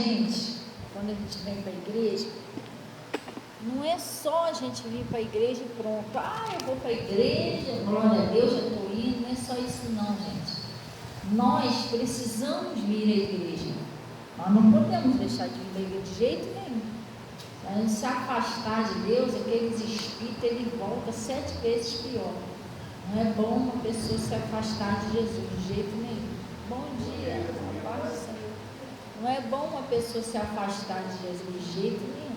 Gente, quando a gente vem para a igreja, não é só a gente vir para a igreja e pronto. Eu vou para a igreja, glória a Deus, já estou indo. Não é só isso não, gente. Nós precisamos vir à igreja. Nós não podemos deixar de vir à igreja de jeito nenhum. Se a gente se afastar de Deus, aqueles espíritos, ele volta 7 vezes pior. Não é bom uma pessoa se afastar de Jesus de jeito nenhum. Bom dia, paz do Senhor. Não é bom uma pessoa se afastar de Jesus de jeito nenhum.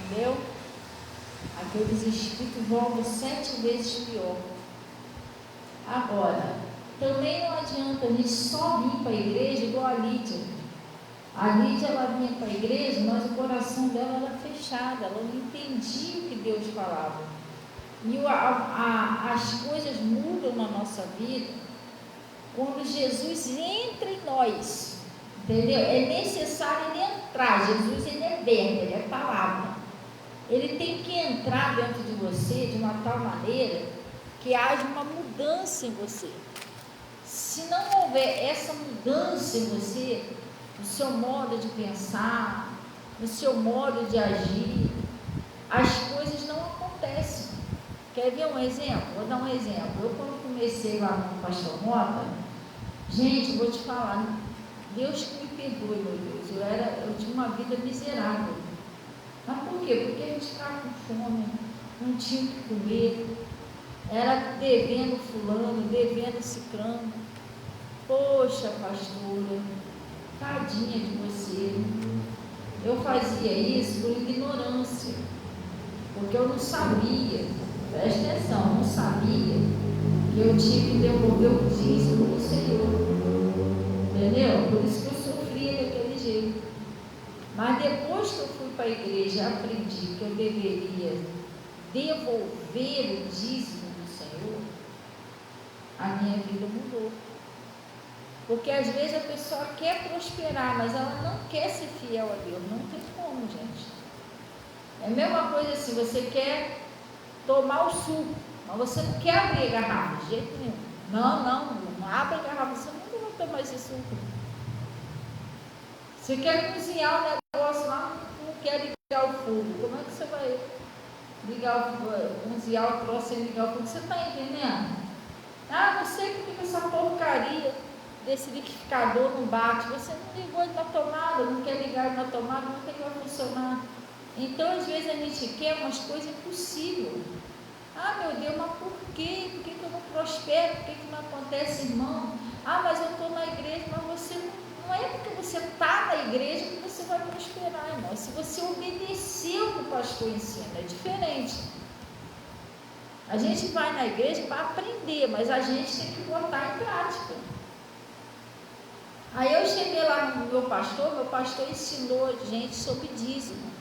Entendeu? Aqueles espíritos voltam 7 vezes pior. Agora, também não adianta a gente só vir para a igreja igual a Lídia. A Lídia, ela vinha para a igreja, mas o coração dela era fechado, ela não entendia o que Deus falava. E as coisas mudam na nossa vida quando Jesus entra em nós. Entendeu? É necessário ele entrar. Jesus, ele é verbo, ele é palavra. Ele tem que entrar dentro de você de uma tal maneira que haja uma mudança em você. Se não houver essa mudança em você, no seu modo de pensar, no seu modo de agir, as coisas não acontecem. Quer ver um exemplo? Vou dar um exemplo. Eu, quando comecei lá no Pastor Mota, gente, vou te falar, Deus que me perdoe, meu Deus, eu tinha uma vida miserável. Mas por quê? Porque a gente ficava com fome, não tinha o que comer, era devendo fulano, devendo ciclano. Poxa, pastora, tadinha de você. Eu fazia isso por ignorância, porque eu não sabia, presta atenção, eu não sabia que eu tinha que devolver o dízimo do Senhor. Entendeu? Por isso que eu sofria daquele jeito. Mas depois que eu fui para a igreja, aprendi que eu deveria devolver o dízimo do Senhor, a minha vida mudou. Porque às vezes a pessoa quer prosperar, mas ela não quer ser fiel a Deus. Não tem como, gente. É a mesma coisa assim, você quer tomar o suco, mas você não quer abrir a garrafa, de jeito nenhum. Não abre a garrafa, você nunca vai tomar esse suco. Você quer cozinhar o negócio lá, não quer ligar o fogo. Como é que você vai cozinhar o troço sem ligar o fogo? Você está entendendo? Não sei porque que essa porcaria desse liquidificador não bate. Você não ligou ele na tomada, não quer ligar ele na tomada, não tem que vai funcionar. Então, às vezes a gente quer umas coisas impossíveis. Meu Deus, mas por quê? Por que eu não prospero? Por que não acontece, irmão? Mas eu estou na igreja, mas você não é porque você está na igreja que você vai prosperar, irmão. Se você obedecer o que o pastor ensina, é diferente. A gente vai na igreja para aprender, mas a gente tem que botar em prática. Aí eu cheguei lá no meu pastor ensinou a gente sobre dízimo.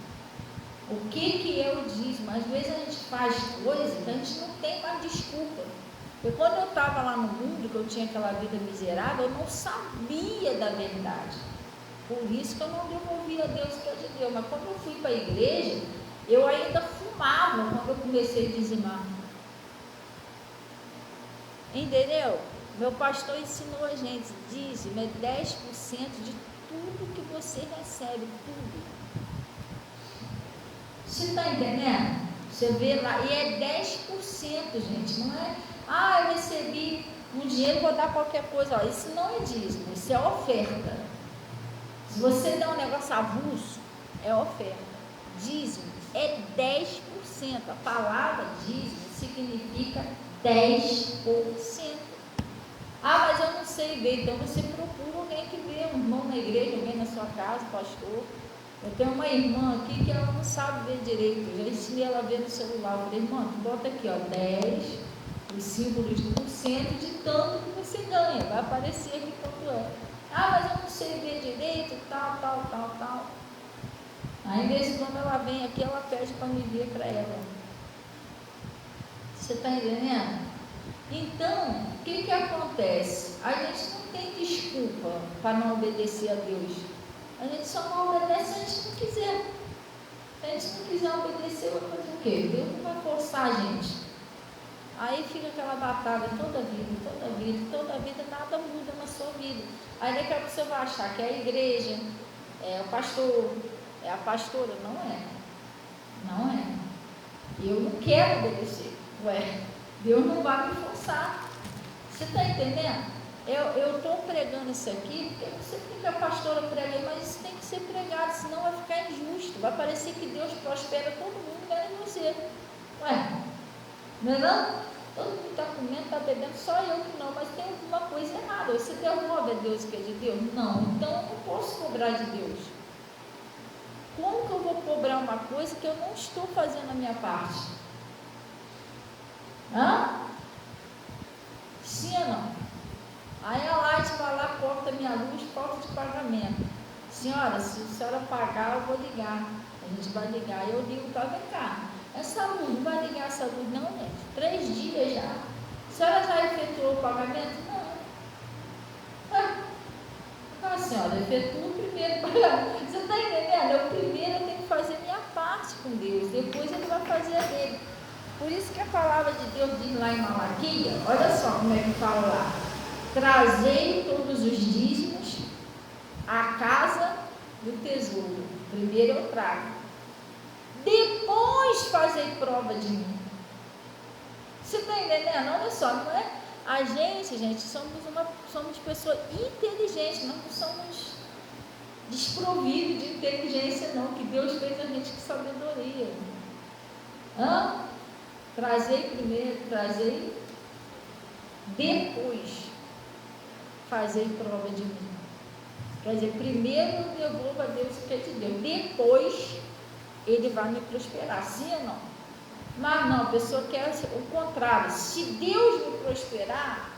O que é o dízimo? Às vezes a gente faz coisas que a gente não tem mais desculpa. Porque quando eu estava lá no mundo, que eu tinha aquela vida miserável, eu não sabia da verdade. Por isso que eu não devolvia a Deus o que é de Deus. Mas quando eu fui para a igreja, eu ainda fumava quando eu comecei a dizimar. Entendeu? Meu pastor ensinou a gente, dízimo é 10% de tudo que você recebe, tudo. Você está entendendo? Você vê lá, e é 10%, gente, não é? Eu recebi um dinheiro, vou dar qualquer coisa. Isso não é dízimo, isso é oferta. Se você der um negócio avulso, é oferta. Dízimo é 10%. A palavra dízimo significa 10%. Mas eu não sei ver. Então você procura alguém que vê, um irmão na igreja, alguém na sua casa, pastor. Eu tenho uma irmã aqui que ela não sabe ver direito. Eu já ensinei ela a ver no celular. Eu falei, irmã, bota aqui, 10, os símbolos de % de tanto que você ganha. Vai aparecer aqui quanto é. Mas eu não sei ver direito, tal. Aí, mesmo quando ela vem aqui, ela pede para me ver para ela. Você está entendendo? Então, o que acontece? A gente não tem desculpa para não obedecer a Deus. A gente só não obedece se a gente não quiser. Se a gente não quiser obedecer, vai fazer o quê? Deus não vai forçar a gente. Aí fica aquela batalha toda vida, nada muda na sua vida. Aí daqui a pouco você vai achar que é a igreja, pastor, é a pastora. Não é. Não é. Eu não quero obedecer. Ué, Deus não vai me forçar. Você está entendendo? Eu estou pregando isso aqui, porque eu sei que a pastora prega, mas isso tem que ser pregado, senão vai ficar injusto. Vai parecer que Deus prospera todo mundo, menos você. Ué, não é não? Todo mundo está comendo, está bebendo, só eu que não, mas tem alguma coisa errada. Você derruba Deus que é de Deus? Não, então eu não posso cobrar de Deus. Como que eu vou cobrar uma coisa que eu não estou fazendo a minha parte? Hã? Sim ou não? Aí a Light vai lá, corta minha luz, falta de pagamento. Senhora, se a senhora pagar, eu vou ligar. A gente vai ligar. Eu ligo, tá, vem cá. Essa luz, não vai ligar essa luz não, gente? 3 dias já. A senhora já efetuou o pagamento? Não. Ah, senhora, efetua o primeiro pagamento. Você está entendendo? Eu primeiro tenho que fazer minha parte com Deus, depois Ele vai fazer a dele. Por isso que a palavra de Deus diz lá em Malaquias, olha só como é que fala lá: trazei todos os dízimos à casa do tesouro. Primeiro eu trago, depois fazei prova de mim. Você está entendendo? Olha só, não é? A gente, somos pessoas inteligentes, não somos desprovidos de inteligência, não, que Deus fez a gente com sabedoria. Trazei primeiro, trazei, depois fazei prova de mim. Quer dizer, primeiro eu devolvo a Deus o que Ele te deu, depois Ele vai me prosperar, sim ou não? Mas não, a pessoa quer o contrário. Se Deus me prosperar,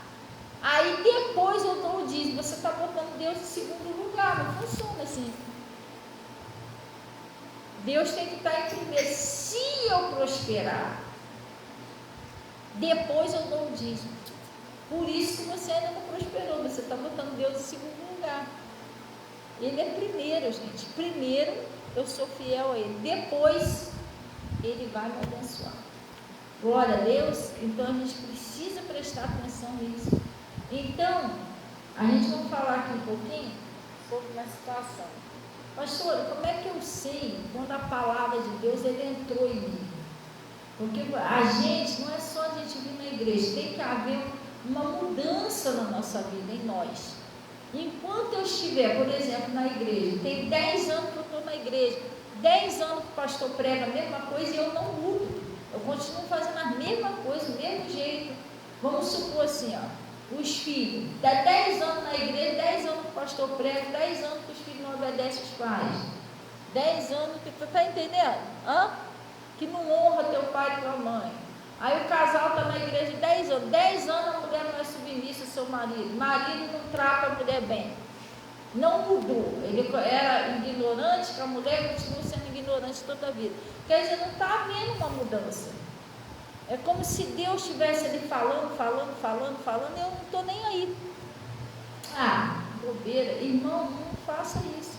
aí depois eu dou o dízimo. Você está botando Deus em segundo lugar, não funciona assim. Deus tem que estar em primeiro. Se eu prosperar, depois eu dou o dízimo. Por isso que você ainda não prosperou, você está botando Deus em segundo lugar. Ele é primeiro, gente. Primeiro eu sou fiel a Ele, depois Ele vai me abençoar. Glória a Deus. Então a gente precisa prestar atenção nisso. Então, a gente vai falar aqui um pouquinho sobre uma situação. Pastor, como é que eu sei quando a palavra de Deus ele entrou em mim? Porque a gente, não é só a gente vir na igreja, tem que haver uma mudança na nossa vida, em nós. Enquanto eu estiver, por exemplo, na igreja, tem 10 anos que eu estou na igreja, 10 anos que o pastor prega a mesma coisa e eu não mudo, eu continuo fazendo a mesma coisa, do mesmo jeito. Vamos supor assim, os filhos, dá 10 anos na igreja, 10 anos que o pastor prega, 10 anos que os filhos não obedecem os pais, 10 anos que tu está entendendo? Que não honra teu pai e tua mãe. Aí o casal está na igreja 10 anos, 10 anos a mulher não é submissa ao seu marido, marido não trata a mulher bem, não mudou, ele era ignorante, que a mulher continua sendo ignorante toda a vida. Quer dizer, não está havendo uma mudança. É como se Deus estivesse ali falando, e eu não estou nem aí. Bobeira. Irmão, não faça isso.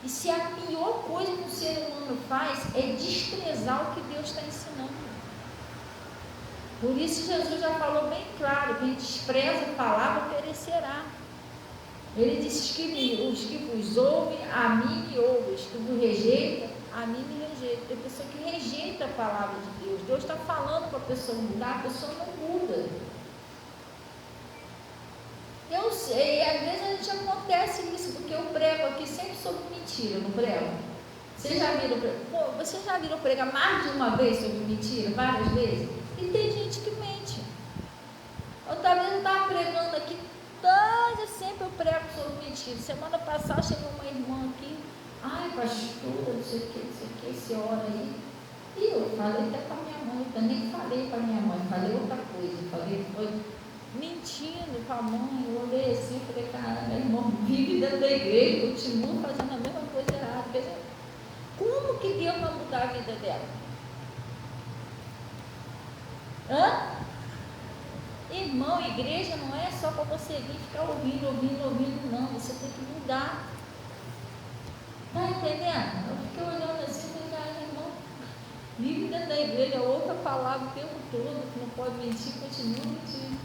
E se a pior coisa que o ser humano faz é desprezar o que Deus está ensinando. Por isso Jesus já falou bem claro: quem despreza a palavra perecerá. Ele disse que os que vos ouvem, a mim me ouvem, os que vos rejeitam, a mim me rejeitam. Tem pessoa que rejeita a palavra de Deus. Deus está falando para a pessoa mudar, a pessoa não muda. Eu sei, às vezes a gente acontece isso, porque eu prego aqui sempre sobre mentira, não prego? Vocês já viram pregar mais de uma vez sobre mentira, várias vezes? E tem gente que mente. Outra vez eu estava pregando aqui, sempre eu prego sobre mentira. Semana passada chegou uma irmã aqui, pastora, não sei o que, esse hora aí. E eu falei até para minha mãe, eu nem falei para minha mãe, falei outra coisa, mentindo para a mãe. Eu olhei assim e falei: caramba, meu irmão vive dentro da igreja, continua fazendo a mesma coisa errada. Quer dizer, como que Deus vai mudar a vida dela? Irmão, igreja não é só para você vir ficar ouvindo, não. Você tem que mudar. Está entendendo? Eu fiquei olhando assim e falei: irmão, vive dentro da igreja, outra palavra o tempo todo, que não pode mentir, continua mentindo.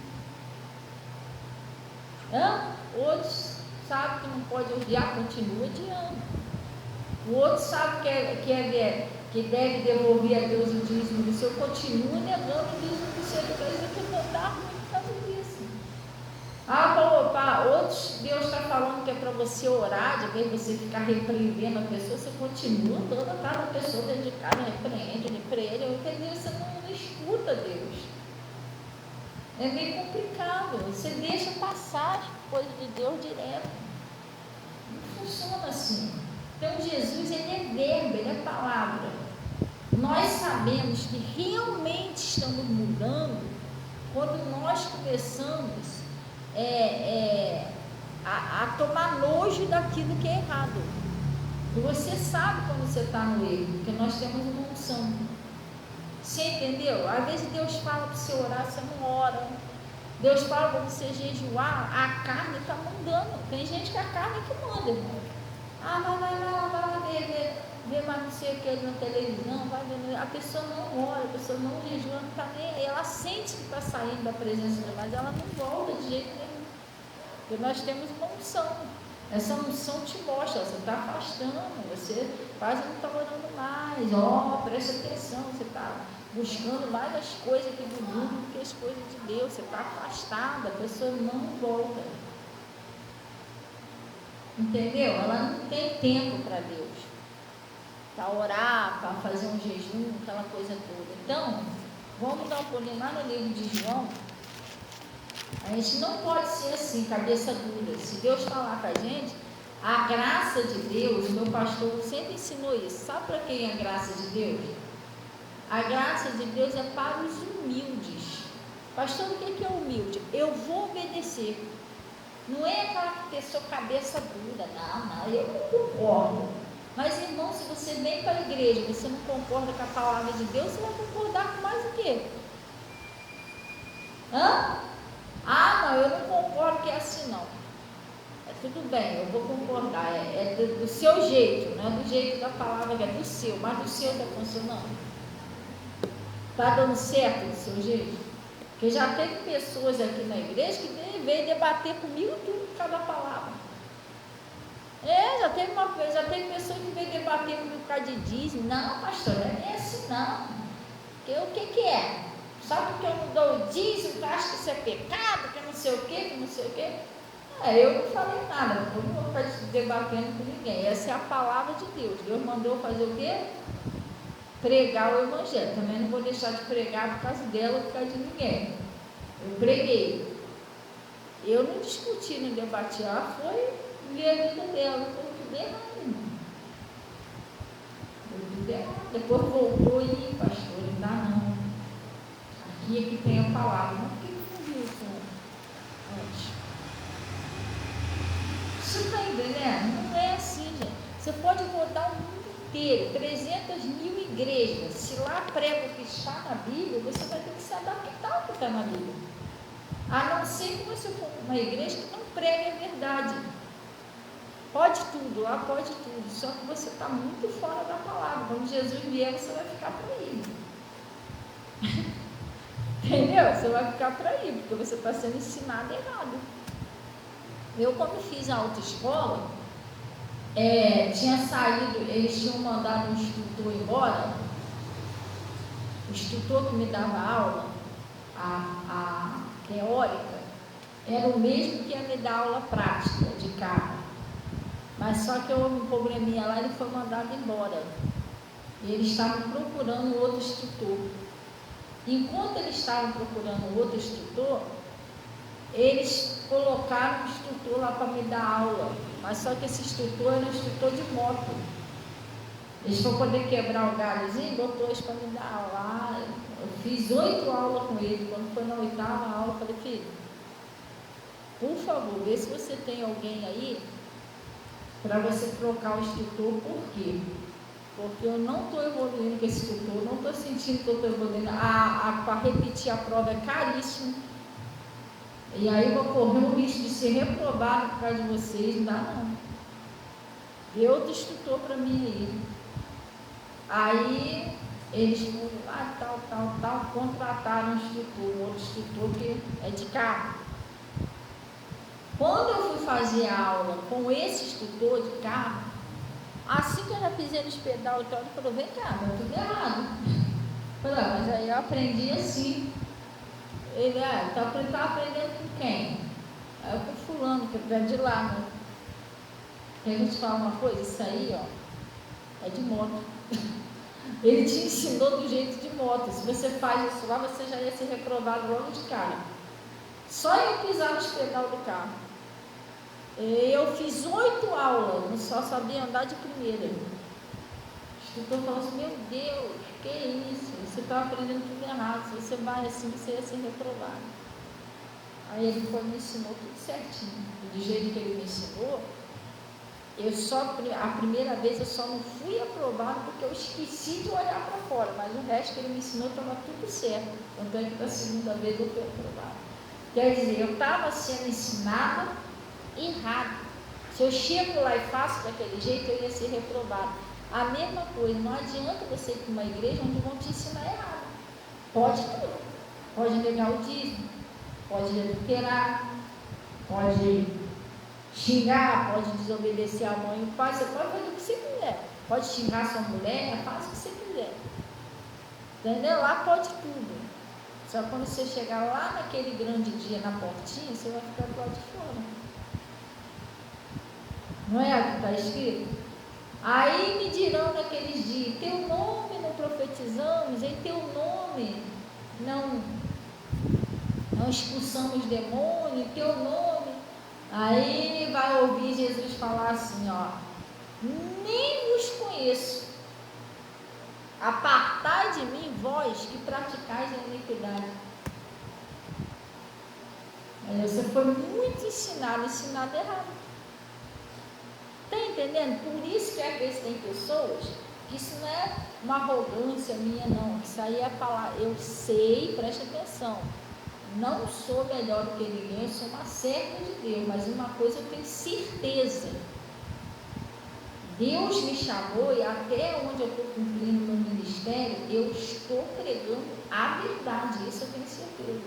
Outros sabem que não pode odiar, continua odiando. o outro sabe que deve devolver a Deus o dízimo do seu, continua negando o dízimo do seu, que eu vou dar ruim por causa disso. Outros, Deus está falando que é para você orar, de vez você ficar repreendendo a pessoa, você continua andando atrás da pessoa dentro de casa, repreende, entendeu? Você não escuta Deus. É meio complicado, você deixa passar as coisas de Deus direto. Não funciona assim. Então Jesus, ele é verbo, ele é palavra. Nós sabemos que realmente estamos mudando quando nós começamos a tomar nojo daquilo que é errado. E você sabe quando você está no erro, porque nós temos uma unção. Você entendeu? Às vezes Deus fala para você orar, você não ora. Deus fala para você jejuar, a carne está mandando. Tem gente que a carne é que manda, irmão. Vai ver mais não sei o que na televisão, vai ver. A pessoa não ora, a pessoa não jejua, não está nem aí. Ela sente que está saindo da presença de Deus, mas ela não volta de jeito nenhum. Porque nós temos uma unção. Essa unção te mostra, você está afastando, você quase não está orando mais. Presta atenção, você está buscando mais as coisas aqui do mundo do que as coisas de Deus. Você está afastada, a pessoa não volta. Entendeu? Ela não tem tempo para Deus, para orar, para fazer um jejum, aquela coisa toda. Então, vamos dar um pulinho lá no livro de João. A gente não pode ser assim, cabeça dura. Se Deus falar com a gente, a graça de Deus, meu pastor sempre ensinou isso. Sabe para quem é a graça de Deus? A graça de Deus é para os humildes. Pastor, o que é humilde? Eu vou obedecer. Não é aquela pessoa cabeça dura, não, eu não concordo. Mas, irmão, se você vem para a igreja e você não concorda com a palavra de Deus, você vai concordar com mais o quê? Não, eu não concordo que é assim, não. Tudo bem, eu vou concordar. É do seu jeito, não é do jeito da palavra, é do seu. Mas do seu está funcionando? Está dando certo do seu jeito? Porque já teve pessoas aqui na igreja que veio debater comigo tudo por causa da palavra. Já teve pessoas que veio debater comigo por causa de dízimo. Não, pastor, não é assim não. O que é? Sabe porque eu não dou o dízimo, que eu acho que isso é pecado, que não sei o quê? Eu não falei nada, eu não vou ficar debatendo com ninguém. Essa é a palavra de Deus. Deus mandou fazer o quê? Pregar o evangelho. Também não vou deixar de pregar por causa dela ou por causa de ninguém. Eu preguei. Eu não discuti, não debati. Ela foi ver a vida dela. Foi tudo errado, irmão. Foi tudo errado. Depois voltou e, pastor, não dá não. Aqui é que tem a palavra. Mas por que não viu isso antes? Você está entendendo? Não é assim, gente. Você pode rodar o mundo inteiro, 300 mil igrejas. Se lá prega o que está na Bíblia, você vai ter que se adaptar ao que está na Bíblia. A não ser que você for uma igreja que não prega a verdade. Pode tudo, lá pode tudo. Só que você está muito fora da palavra. Quando Jesus vier, você vai ficar por aí. Entendeu? Você vai ficar por aí, porque você está sendo ensinado errado. Eu, quando fiz a autoescola, tinha saído, eles tinham mandado um instrutor embora. O instrutor que me dava aula, a teórica, era o mesmo que ia me dar aula prática de carro. Mas só que houve um probleminha lá e ele foi mandado embora. E eles estavam procurando outro instrutor. Enquanto eles estavam procurando outro instrutor, eles colocaram um instrutor lá para me dar aula. Mas só que esse instrutor era um instrutor de moto. Eles foram poder quebrar o galhozinho, botou eles para me dar aula. Eu fiz 8 aulas com ele. Quando foi na 8ª aula, eu falei, filho, por favor, vê se você tem alguém aí para você trocar o instrutor. Por quê? Porque eu não estou evoluindo com esse instrutor, não estou sentindo que eu estou evoluindo. Para repetir a prova é caríssimo. E aí eu vou correr o risco de ser reprovado por causa de vocês. Não dá não. Dê outro instrutor para mim aí. Aí eles foram lá, tal, contrataram um instrutor, um outro instrutor que é de carro. Quando eu fui fazer a aula com esse instrutor de carro, Assim que eu já pisei nos pedal, ele falou, vem cá, tá tudo errado. Eu falei, mas aí eu aprendi assim. Ele, tá aprendendo com quem? Aí eu com fulano, que é de lá, né? Quer que eu te fale uma coisa? Isso aí, ó, é de moto. Ele te ensinou do jeito de moto. Se você faz isso lá, você já ia ser reprovado logo de cara. Só eu pisar nos pedal do carro. Eu fiz 8 aulas, não só sabia andar de primeira. O instrutor falou assim, meu Deus, que isso? Você está aprendendo tudo errado. Se você vai assim, você ia ser reprovado. Aí ele foi me ensinou tudo certinho. E do jeito que ele me ensinou, a primeira vez eu só não fui aprovado porque eu esqueci de olhar para fora, mas o resto que ele me ensinou estava tudo certo. Tanto é que da segunda vez eu fui aprovado. Quer dizer, eu estava sendo ensinada errado. Se eu chego lá e faço daquele jeito, eu ia ser reprovado. A mesma coisa, não adianta você ir para uma igreja onde vão te ensinar errado. Pode tudo. Pode negar o dízimo, pode adulterar, pode xingar, pode desobedecer a mãe e o pai, você pode fazer o que você quiser. Pode xingar sua mulher, faz o que você quiser. Entendeu? Lá pode tudo. Só quando você chegar lá naquele grande dia na portinha, você vai ficar do lado de fora. Não é o que está escrito? Aí me dirão naqueles dias, teu nome não profetizamos, em teu nome não expulsamos demônio, teu nome. Aí vai ouvir Jesus falar assim, nem vos conheço. Apartai de mim, vós que praticais a iniquidade. Aí você foi muito ensinado errado. Está entendendo? Por isso que às vezes tem pessoas que isso não é uma arrogância minha, não. Isso aí é a palavra. Eu sei, preste atenção. Não sou melhor do que ninguém, eu sou uma serva de Deus, mas uma coisa eu tenho certeza. Deus me chamou e até onde eu estou cumprindo meu ministério, eu estou pregando a verdade, isso eu tenho certeza.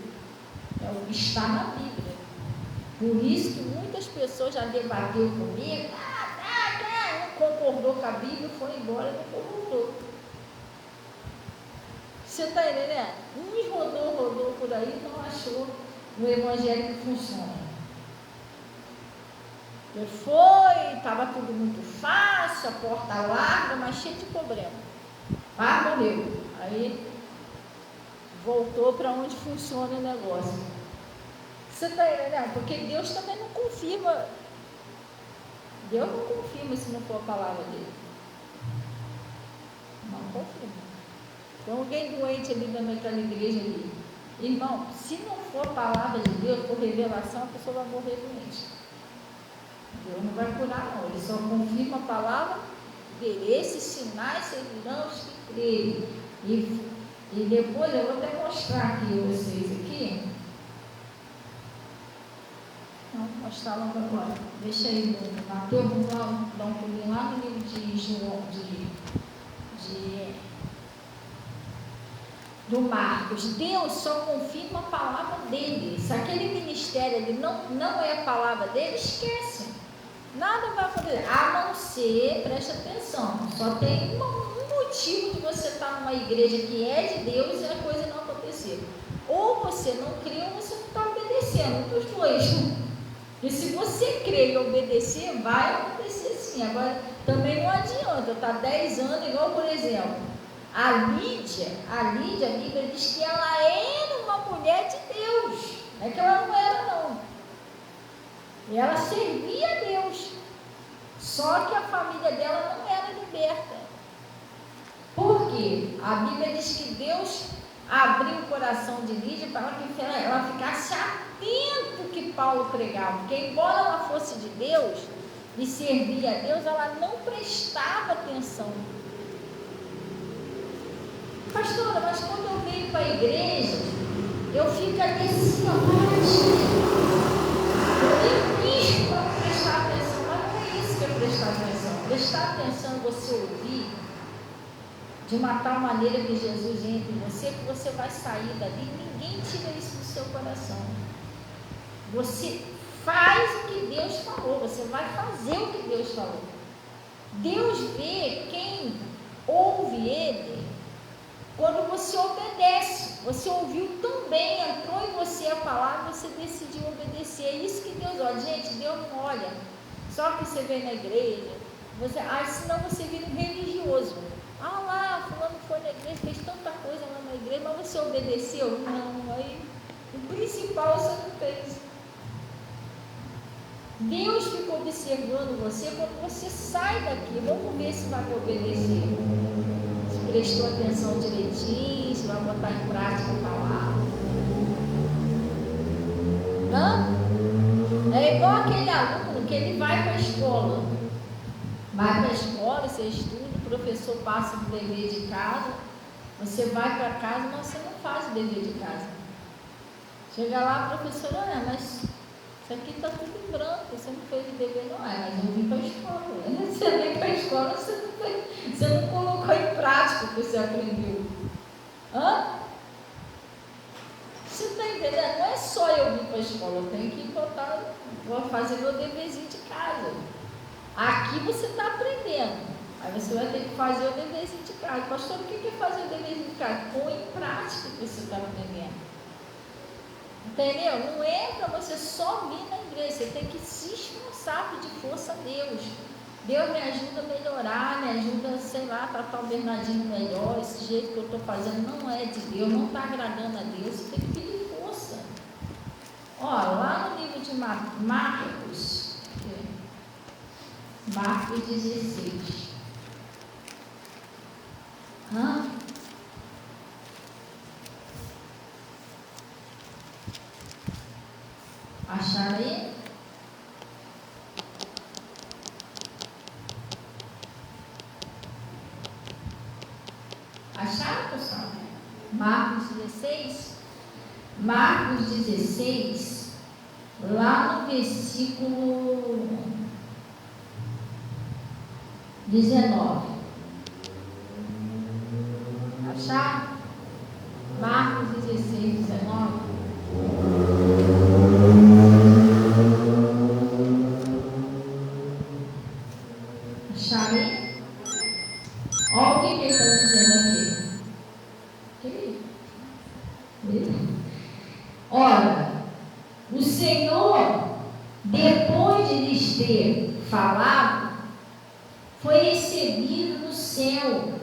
É o que está na Bíblia. Por isso que muitas pessoas já debateram comigo, não concordou com a Bíblia, foi embora e não concordou. Você está entendendo? Uns rodou por aí e não achou no Evangelho que funciona. Estava tudo muito fácil, a porta larga, mas cheio de problema. Morreu. Aí voltou para onde funciona o negócio. Você está entendendo? Porque Deus também não confirma. Deus não confirma se não for a palavra dele. Não confirma. Então alguém doente ali naquela igreja ali, irmão, se não for a palavra de Deus, por revelação, a pessoa vai morrer doente. Deus não vai curar não, ele só confirma a palavra dele. Esses sinais seguirão os que crerem. E depois eu vou até mostrar aqui a vocês aqui. Não, vou mostrar logo agora. Deixa aí no Mateus, vamos dar um pulinho lá no livro de João, do Marcos. Deus só confirma a palavra dele. Se aquele ministério ali não é a palavra dele, esquece. Nada vai acontecer, a não ser, preste atenção, só tem um motivo de você estar numa igreja que é de Deus e a coisa não acontecer. Ou você não crê ou você não está obedecendo, um dos dois. E se você crer e obedecer, vai acontecer sim. Agora, também não adianta, está 10 anos, igual por exemplo, a Lídia, a Bíblia diz que ela era uma mulher de Deus, não é que ela não era não. E ela servia a Deus, só que a família dela não era liberta. Por quê? A Bíblia diz que Deus abriu o coração de Lídia para que ela ficasse atento que Paulo pregava, porque embora ela fosse de Deus e servia a Deus, ela não prestava atenção. Pastora, mas quando eu venho para a igreja, eu fico ali assim, eu invisto para prestar atenção, mas não é isso que é prestar atenção. Prestar atenção é você ouvir de uma tal maneira que Jesus entre em você, que você vai sair dali, ninguém tira isso do seu coração. Você faz o que Deus falou, você vai fazer o que Deus falou. Deus vê quem ouve Ele quando você obedece. Você ouviu tão bem, entrou em você a palavra, você decidiu obedecer. É isso que Deus olha. Gente, Deus não olha só que você vem na igreja, senão você vira um religioso. Lá, fulano foi na igreja, fez tanta coisa lá na igreja, mas você obedeceu? Não, aí o principal você não fez. Deus fica observando você quando você sai daqui. Vamos ver se vai me obedecer, se prestou atenção direitinho, se vai botar em prática a palavra. É igual aquele aluno que ele vai para a escola. Vai para a escola, você estuda, o professor passa o dever de casa, você vai para casa, mas você não faz o dever de casa. Chega lá, a professora, mas isso aqui está tudo em branco, você não fez o dever, não é, mas eu vim para a escola. Você vem para a escola, você não colocou em prática o que você aprendeu. Você está entendendo? Não é só eu vir para a escola, eu tenho que vou fazer meu deverzinho de casa. Aqui você está aprendendo, aí você vai ter que fazer o deverzinho de casa. Pastor, o que é fazer o deverzinho de casa? Põe em prática o que você está aprendendo. Entendeu? Não é para você só vir na igreja, você tem que se esforçar, pedir força a Deus. Deus me ajuda a melhorar, me ajuda, sei lá, a tratar o Bernardinho melhor. Esse jeito que eu estou fazendo não é de Deus, não está agradando a Deus, você tem que pedir força. Lá no livro de Marcos 16. Acharam aí? Acharam, pessoal? Marcos 16? Marcos 16, lá no versículo 19. Acharam? Marcos 16, 19. Acharam aí? Olha o que ele está dizendo aqui. Ora, o Senhor, depois de lhes ter falado, foi recebido no céu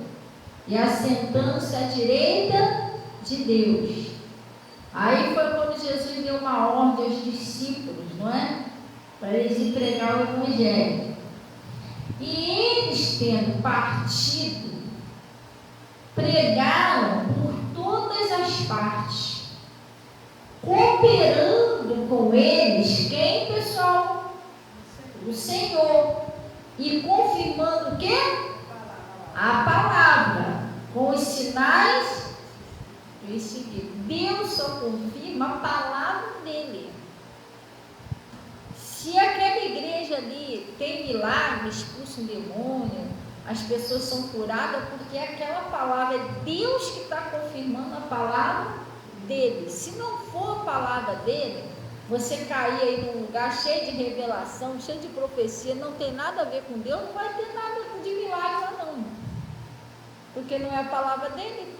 e assentando-se à direita de Deus. Aí foi quando Jesus deu uma ordem aos discípulos, não é? Para eles ir pregar o Evangelho. E eles, tendo partido, pregaram por todas as partes, cooperando com eles, quem, pessoal? O Senhor. E confirmando o quê? A palavra, com os sinais recebidos. Deus só confirma a palavra dele. Se aquela igreja ali tem milagre, expulsa um demônio, as pessoas são curadas, porque aquela palavra é Deus que está confirmando a palavra dele. Se não for a palavra dele, você cair aí num lugar cheio de revelação, cheio de profecia, não tem nada a ver com Deus, não vai ter nada de milagre lá não, porque não é a palavra dele.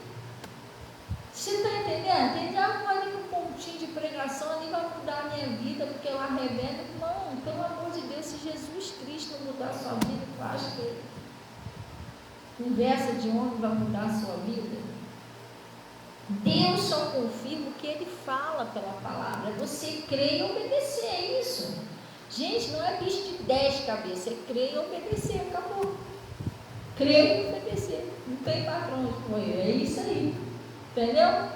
Você está entendendo? Tem já ali um pontinho de pregação, ali vai mudar a minha vida, porque lá revela. Não, pelo amor de Deus, se Jesus Cristo não mudar a sua vida, tu acha que conversa de homem vai mudar a sua vida? Deus só confirma o que Ele fala pela palavra. Você crer e obedecer, é isso. Gente, não é bicho de 10 cabeças, é crer e obedecer, acabou. Crer e obedecer, não tem patrão com ele, é isso aí. Entendeu?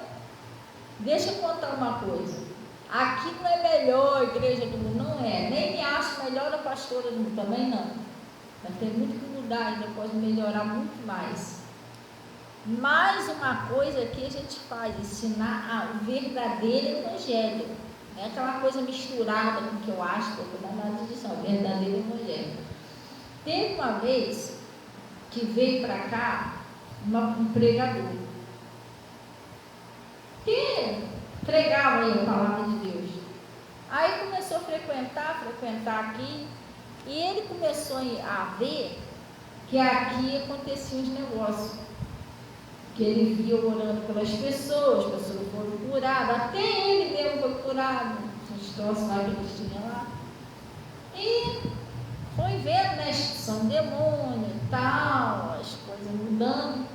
Deixa eu contar uma coisa. Aqui não é melhor a igreja do mundo, não é. Nem me acho melhor a pastora do mundo, também não. Mas tem muito que mudar ainda, pode melhorar muito mais. Mais uma coisa que a gente faz, ensinar o verdadeiro evangelho. Não é aquela coisa misturada com o que eu acho, que eu vou dar nada disso, o verdadeiro evangelho. Teve uma vez que veio para cá um pregador que pregava aí a palavra de Deus. Aí começou a frequentar aqui, e ele começou a ver que aqui aconteciam os negócios. Que ele via orando pelas pessoas, as pessoas foram curadas, até ele mesmo foi curado, os troços lá que eles tinham lá. E foi vendo, né, expulsão de demônio e tal, as coisas mudando.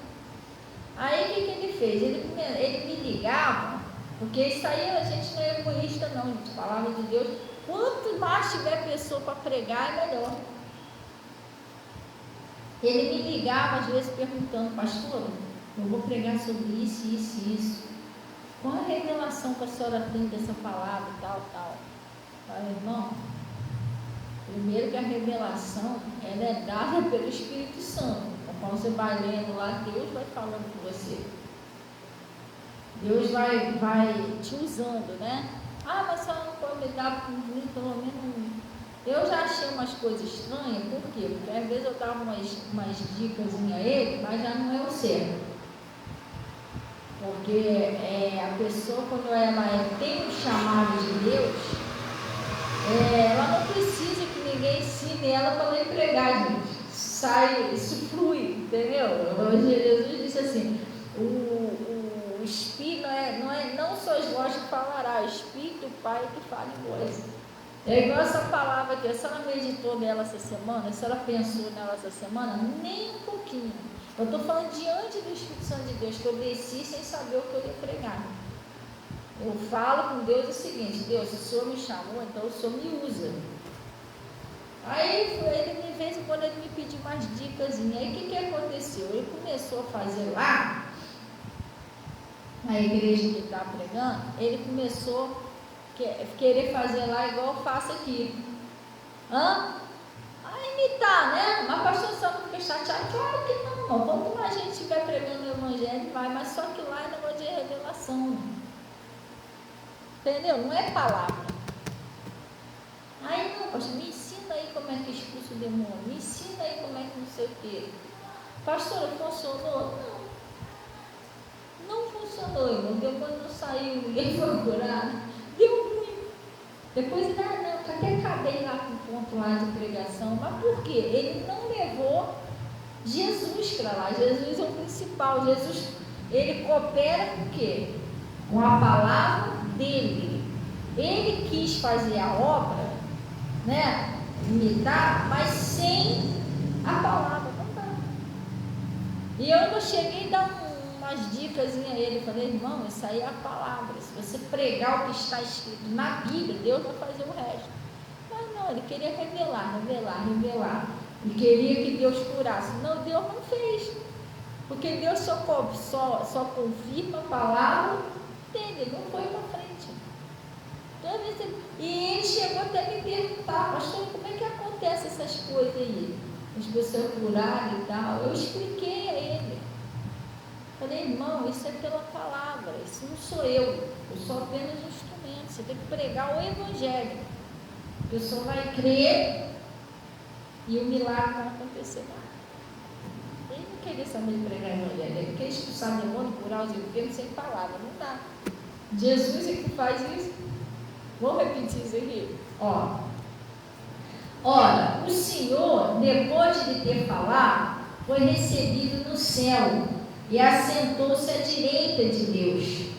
Aí o que ele fez? Ele me ligava, porque isso aí a gente não é egoísta não, gente, palavra de Deus, quanto mais tiver pessoa para pregar é melhor. Ele me ligava às vezes perguntando, pastora, eu vou pregar sobre isso, isso e isso. Qual a revelação que a senhora tem dessa palavra, tal, tal? Eu falei, irmão, primeiro que a revelação, ela é dada pelo Espírito Santo. Então, você vai lendo lá, Deus vai falando com você. Deus vai te usando, né? Ah, mas a senhora não pode me dar pelo menos... Eu já achei umas coisas estranhas, por quê? Porque às vezes eu dava umas dicas a ele, mas já não é o certo. Porque a pessoa, quando ela tem um chamado de Deus, ela não precisa que ninguém ensine ela para ela pregar, gente. Sai, isso flui, entendeu? Jesus disse assim, o Espírito não sois vós que falará, o Espírito do Pai que fala em vós. É igual essa palavra aqui, se ela meditou nela essa semana, se ela pensou nela essa semana, nem um pouquinho. Eu estou falando diante do Espírito Santo de Deus, que eu desci sem saber o que eu ia pregar. Eu falo com Deus o seguinte, Deus, se o Senhor me chamou, então o Senhor me usa. Aí ele, de vez em quando, ele me pediu umas dicas. Aí o que aconteceu? Ele começou a fazer lá, na igreja que ele está pregando, ele começou a querer fazer lá igual eu faço aqui. A imitar, né? Mas pastor, você não fica chateado? Claro que não. Quanto mais a gente estiver pregando o evangelho, vai, mas só que lá é negócio de revelação. Entendeu? Não é palavra. Aí não, pastor, me ensina aí como é que expulsa o demônio, me ensina aí como é que não sei o quê. Pastor, funcionou? Não funcionou, irmão. O demônio não saiu, ninguém foi curado. Deu ruim. Depois, até acabei lá com o ponto lá de pregação. Mas por quê? Ele não levou Jesus para lá. Jesus é o principal. Jesus, ele coopera com o quê? Com a palavra dele. Ele quis fazer a obra, né? Imitar, mas sem a palavra. Não dá. E eu ainda cheguei a dar umas dicas a ele. Falei, irmão, isso aí é a palavra. Se você pregar o que está escrito na Bíblia, Deus vai fazer o resto. Mas não, ele queria revelar. Ele queria que Deus curasse. Não, Deus não fez. Porque Deus só confirma a palavra dele, ele não foi para frente. E ele chegou até me perguntar, pastor, como é que acontece essas coisas aí? As pessoas curarem e tal. Eu expliquei a ele. Falei, irmão, isso é pela palavra, isso não sou eu sou apenas um instrumento. Você tem que pregar o evangelho. A pessoa vai crer e o milagre vai acontecer. Ele não queria saber de pregar o evangelho, ele quer expulsar o demônio, curar os enfermos sem palavra, não dá. Jesus é que faz isso. Vamos repetir isso aqui? Ora, o Senhor, depois de ter falado, foi recebido no céu e assentou-se à direita de Deus.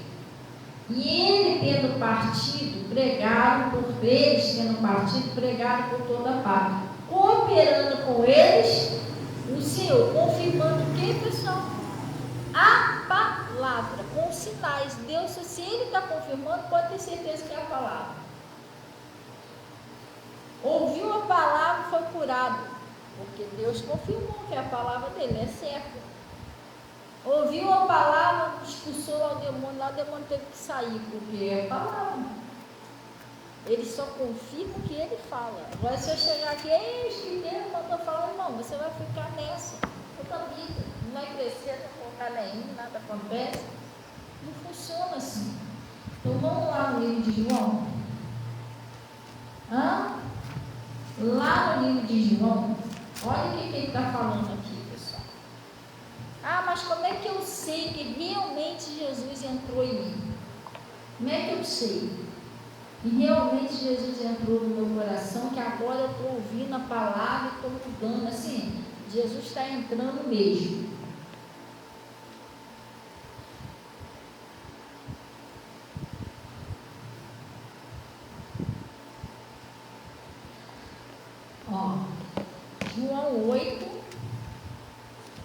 E ele, tendo partido, pregaram por toda parte, cooperando com eles, o Senhor, confirmando o que, pessoal? A palavra, com sinais. Deus, se ele está confirmando, pode ter certeza que é a palavra. Ouviu a palavra, foi curado, porque Deus confirmou que a palavra dele é certa. Ouviu a palavra, expulsou lá o demônio teve que sair, porque é a palavra. Ele só confirma o que ele fala. Agora, se eu chegar aqui, que Deus mandou falar, irmão, você vai ficar nessa toda a vida, não vai crescer, não vai colocar nenhum, nada acontece. Não funciona assim. Então vamos lá no livro de João. Lá no livro de João, olha o que ele está falando aqui, pessoal. Mas como é que eu sei que realmente Jesus entrou em mim? Como é que eu sei? E realmente Jesus entrou no meu coração, que agora eu estou ouvindo a palavra e estou mudando. Assim, Jesus está entrando mesmo. João 8,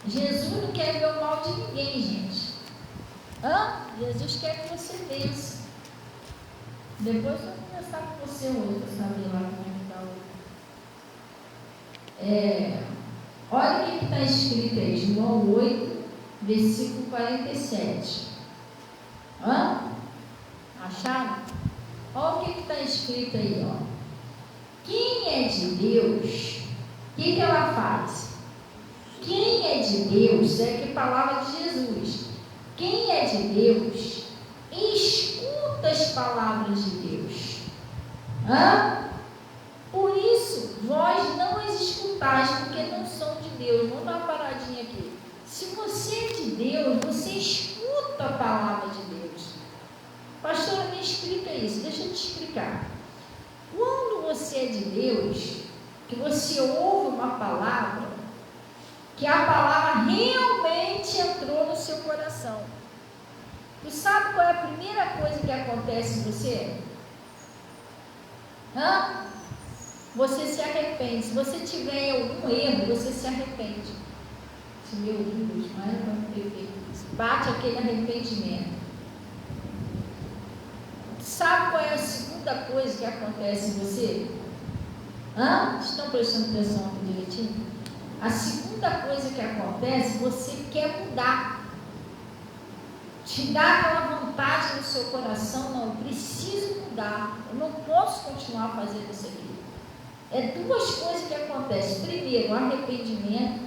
Jesus não quer ver o mal de ninguém, gente. Jesus quer que você vença. Depois eu vou conversar com você hoje, para saber lá como é que está. Olha o que está escrito aí, João 8, versículo 47. Acharam? Olha o que está escrito aí, ó. Quem é de Deus, o que ela faz? Quem é de Deus, é que palavra de Jesus. Quem é de Deus, escuta as palavras de Deus. Por isso, vós não as escutais, porque não são de Deus. Vamos dar uma paradinha aqui. Se você é de Deus, você escuta a palavra de Deus. Pastora, me explica isso. Deixa eu te explicar. Quando você é de Deus, que você ouve uma palavra, que a palavra realmente entrou no seu coração. Tu sabe qual é a primeira coisa que acontece em você? Você se arrepende. Se você tiver algum erro, você se arrepende. Meu Deus, mas não ter feito isso. Bate aquele arrependimento. Sabe qual é a segunda coisa que acontece em você? Estão prestando atenção aqui direitinho? A segunda coisa que acontece, você quer mudar. Te dá aquela vontade no seu coração, não, eu preciso mudar, eu não posso continuar fazendo isso aqui. É duas coisas que acontecem. Primeiro, o arrependimento.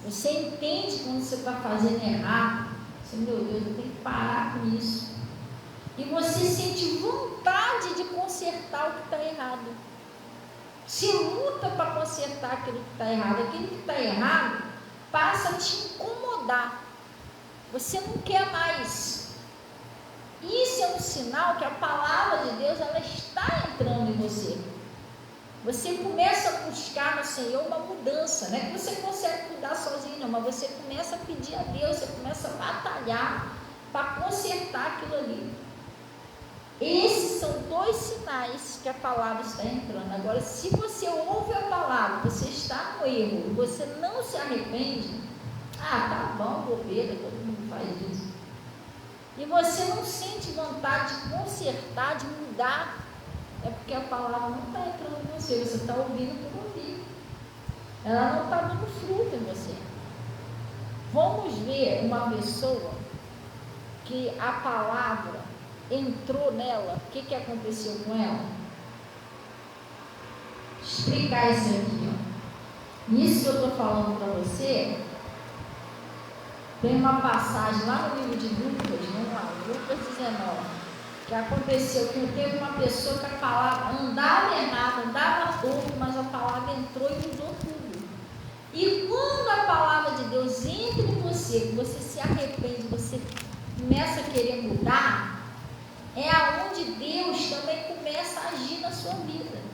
Você entende quando você está fazendo errado. Você, meu Deus, eu tenho que parar com isso. E você sente vontade de consertar o que está errado. Se luta para consertar aquilo que está errado. Aquilo que está errado passa a te incomodar. Você não quer mais. Isso é um sinal que a palavra de Deus ela está entrando em você. Você começa a buscar no Senhor uma mudança. Não é que você consegue mudar sozinho, não, mas você começa a pedir a Deus, você começa a batalhar para consertar aquilo ali. Esses são dois sinais que a palavra está entrando. Agora, se você ouve a palavra, você está no erro, você não se arrepende, tá bom, bobeira, todo mundo faz isso. E você não sente vontade de consertar, de mudar, é porque a palavra não está entrando em você, você está ouvindo por ouvir. Ela não está dando fruto em você. Vamos ver uma pessoa que a palavra entrou nela, o que aconteceu com ela? Explicar isso aqui, Isso que eu estou falando para você, tem uma passagem lá no livro de Lucas, vamos lá, Lucas 19, que aconteceu que teve uma pessoa que a palavra andava errada, andava torto, mas a palavra entrou e mudou tudo. E quando a palavra de Deus entra em você, que você se arrepende, você começa a querer mudar, é aonde Deus também começa a agir na sua vida.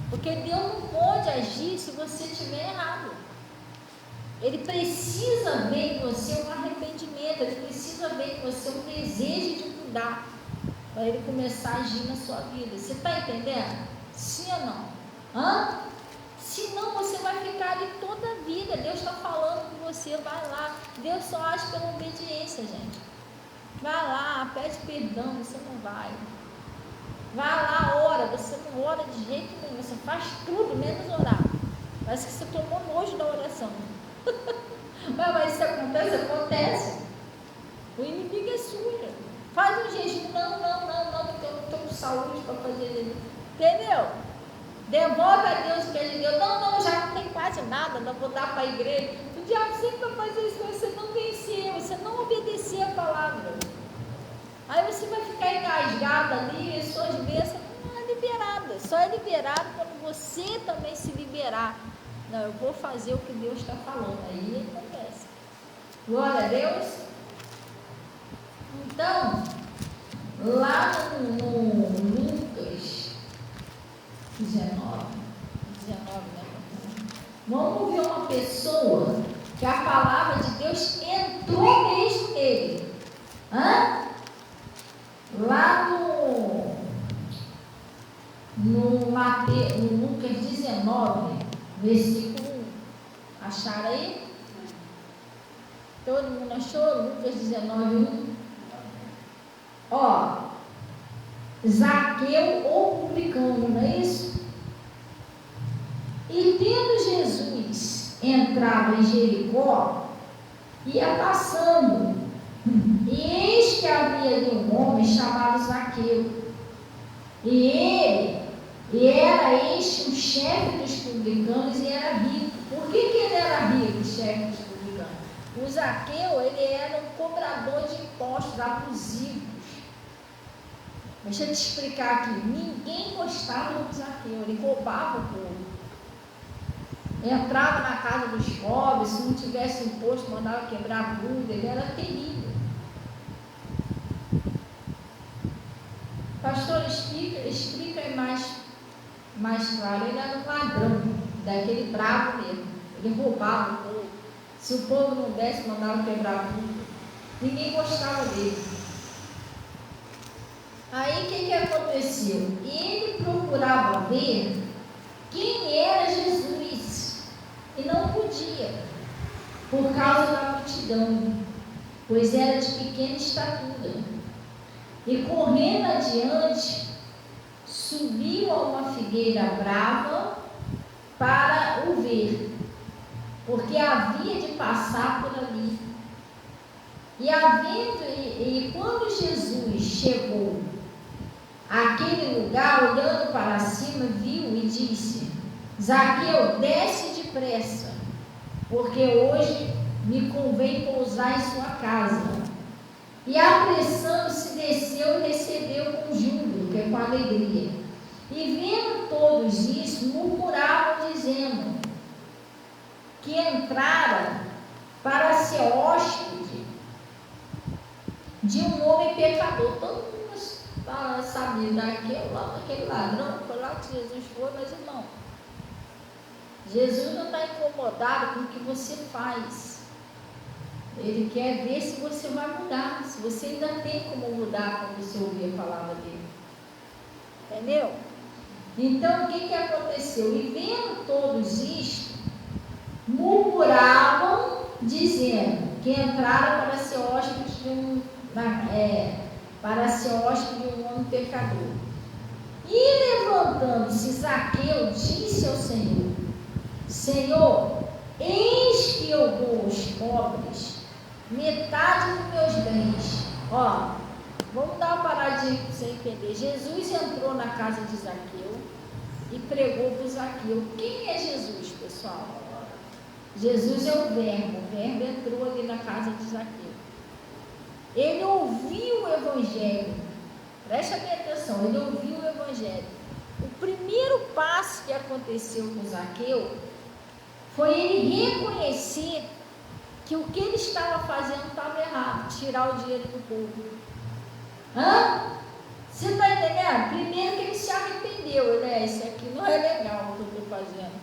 Porque Deus não pode agir se você estiver errado. Ele precisa ver em você um arrependimento, ele precisa ver em você um desejo de mudar, para ele começar a agir na sua vida. Você está entendendo? Sim ou não? Senão você vai ficar ali toda a vida. Deus está falando com você, vai lá. Deus só age pela obediência, gente. Vai lá, pede perdão, você não vai. Vai lá, ora, você não ora de jeito nenhum, você faz tudo menos orar. Parece que você tomou nojo da oração. Mas isso acontece. O inimigo é sujo. Faz um jejum, não, porque eu não estou com saúde para fazer jejum. Entendeu? Devolve a Deus o que é de Deus. Não, já não tem quase nada, não vou dar para a igreja. O diabo sempre vai fazer isso, você não venceu, você não obedeceu a palavra. Aí você vai ficar engasgado ali, e suas bênçãos não é liberada. Só é liberado quando você também se liberar. Não, eu vou fazer o que Deus está falando. Aí acontece. Glória a Deus. Então, lá no Lucas 19, né? Vamos ver uma pessoa que a palavra de Deus entrou mesmo nele. Lá no Lucas 19, versículo 1. Acharam aí? Todo mundo achou? Lucas 19, 1. Ó, Zaqueu ou publicano, não é isso? E tendo Jesus entrado em Jericó, ia passando, e eis que havia ali um homem chamado Zaqueu, e era este um chefe dos publicanos e era rico. Por que ele era rico, chefe dos publicanos? O Zaqueu, ele era um cobrador de impostos abusivos. Deixa eu te explicar aqui. Ninguém gostava do Zaqueu, ele roubava o povo. Entrava na casa dos pobres, se não tivesse imposto, mandava quebrar tudo. Ele era terrível. Pastor, explica aí mais claro. Ele era um ladrão, daquele bravo mesmo. Ele roubava o povo. Se o povo não desse, mandava quebrar tudo. Ninguém gostava dele. Aí o que aconteceu? Ele procurava ver quem era Jesus e não podia, por causa da multidão, pois era de pequena estatura. E correndo adiante, subiu a uma figueira brava para o ver, porque havia de passar por ali. E quando Jesus chegou àquele lugar, olhando para cima, viu e disse: Zaqueu, desce depressa, porque hoje me convém pousar em sua casa. E apressando-se, desceu e recebeu com júbilo, que é com alegria. E vendo todos isso, murmuravam, dizendo que entrara para ser hóspede de um homem pecador. Todo mundo sabia daquele ladrão, foi lá que Jesus foi, mas irmão, Jesus não está incomodado com o que você faz. Ele quer ver se você vai mudar, se você ainda tem como mudar quando você ouvir a palavra dele. Entendeu? Então, o que aconteceu? E vendo todos isto, murmuravam, dizendo que entraram para ser hóspede de um homem pecador. E levantando-se Zaqueu, disse ao Senhor: Senhor, eis que eu dou aos pobres metade dos meus bens. Ó, vamos dar uma paradinha para você entender. Jesus entrou na casa de Zaqueu e pregou para o Zaqueu. Quem é Jesus, pessoal? Jesus é o Verbo entrou ali na casa de Zaqueu. Ele ouviu o Evangelho, presta bem atenção, ele ouviu o Evangelho. O primeiro passo que aconteceu com Zaqueu foi ele reconhecer que o que ele estava fazendo estava errado, tirar o dinheiro do povo. Você está entendendo? Primeiro que ele se arrependeu, né? Isso aqui não é legal o que eu estou fazendo.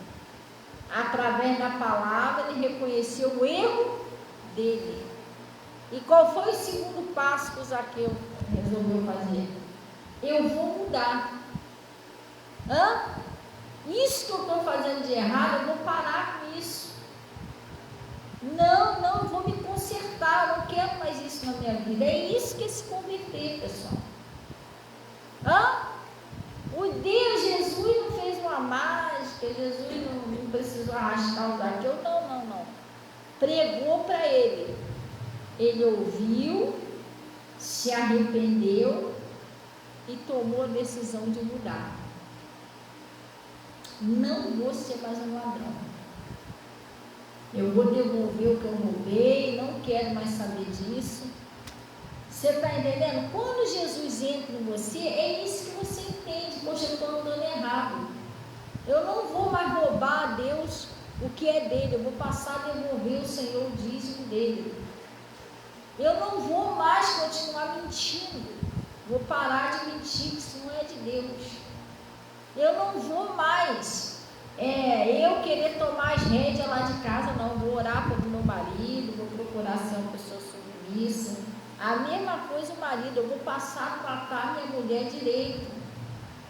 Através da palavra, ele reconheceu o erro dele. E qual foi o segundo passo que o Zaqueu resolveu fazer? Eu vou mudar. Isso que eu estou fazendo de errado, eu vou parar com isso. Não vou me consertar, eu não quero mais isso na minha vida. É isso que é se converter, pessoal. O Deus, Jesus não fez uma mágica, Jesus não precisou arrastar o Zaqueu, não. Pregou para ele. Ele ouviu, se arrependeu e tomou a decisão de mudar. Não vou ser mais um ladrão. Eu vou devolver o que eu roubei, não quero mais saber disso. Você está entendendo? Quando Jesus entra em você, é isso que você entende. Poxa, eu estou andando errado. Eu não vou mais roubar a Deus o que é dele. Eu vou passar a devolver o Senhor o dízimo dele. Eu não vou mais continuar mentindo. Vou parar de mentir, que isso não é de Deus. Eu não vou mais eu querer tomar as rédeas lá de casa, não. Vou orar pelo meu marido, vou procurar ser uma pessoa submissa. A mesma coisa o marido, eu vou passar a tratar minha mulher direito,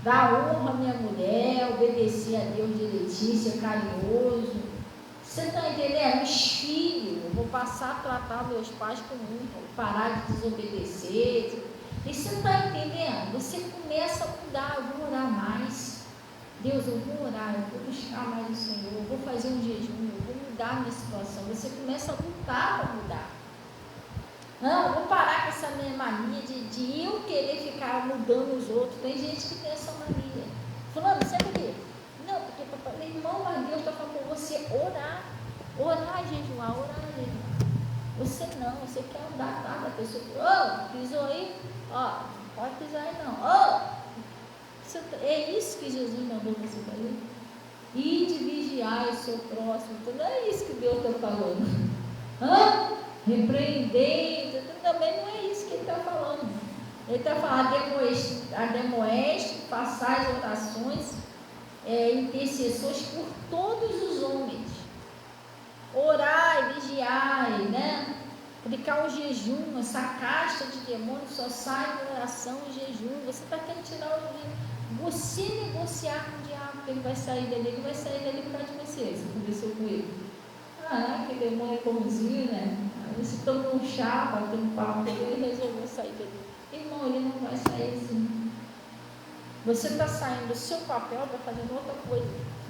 dar honra à minha mulher, obedecer a Deus direitinho, ser carinhoso. Você está entendendo? Os filhos, eu vou passar a tratar meus pais com honra, parar de desobedecer. E você está entendendo? Você começa a mudar, eu vou orar mais. Deus, eu vou orar, eu vou buscar mais o Senhor, eu vou fazer um jejum, eu vou mudar a minha situação. Você começa a lutar para mudar. Não, eu vou parar com essa minha mania de eu querer ficar mudando os outros. Tem gente que tem essa mania. Fulano, você é por quê? Não, porque papai, irmão, mas Deus está falando para você orar. Orar e jejuar, orar e jejuar. Você não, você quer andar atrás da pessoa. Pisou aí? Pode pisar aí não. É isso que Jesus mandou você fazer? Ide vigiar o seu próximo. Então não é isso que Deus está falando. Repreendendo, também não é isso que ele está falando. Ele está falando, ademoeste, façais orações, intercessões por todos os homens. Orai, vigiai, né? Aplicar o jejum, essa caixa de demônios só sai de oração e jejum. Você está querendo tirar o jejum. Você negociar com o diabo, que ele vai sair dali, ele vai sair dali por causa de você. Você conversou com ele. Que demônio é bonzinho, né? Aí você tomou um chá, bateu um papo com ele e resolveu sair dali. Irmão, ele não vai sair assim. Você está saindo do seu papel, vai fazendo outra coisa.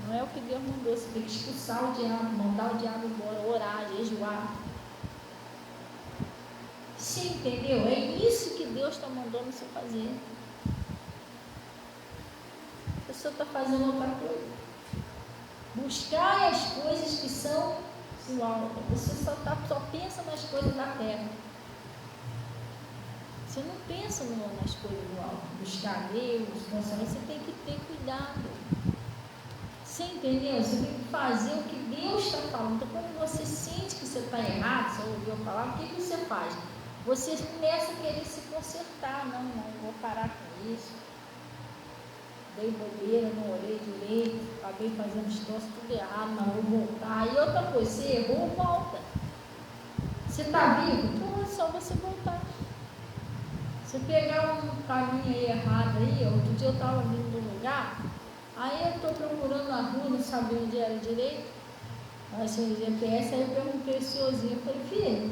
Não é o que Deus mandou. Você tem que expulsar o diabo, mandar o diabo embora, orar, jejuar. Você entendeu? É isso que Deus está mandando você fazer. A pessoa está fazendo outra coisa. Buscar as coisas que são do alto. Você só pensa nas coisas da terra. Você não pensa nas coisas do alto. Buscar Deus, você tem que ter cuidado. Você entendeu? Você tem que fazer o que Deus está falando. Então, quando você sente que você está errado, você ouviu a palavra, o que você faz? Você começa a querer se consertar. Não, vou parar com isso. Dei bobeira, não orei direito, acabei fazendo os troços tudo errado, mas vou voltar. E outra coisa, você errou, volta. Você está vivo? Então é só você voltar. Você pegar um caminho aí errado aí, outro dia eu estava vindo de um lugar, aí eu estou procurando a rua, não sabia onde era direito, mas sem GPS, aí eu perguntei ao senhorzinho, eu falei, filho,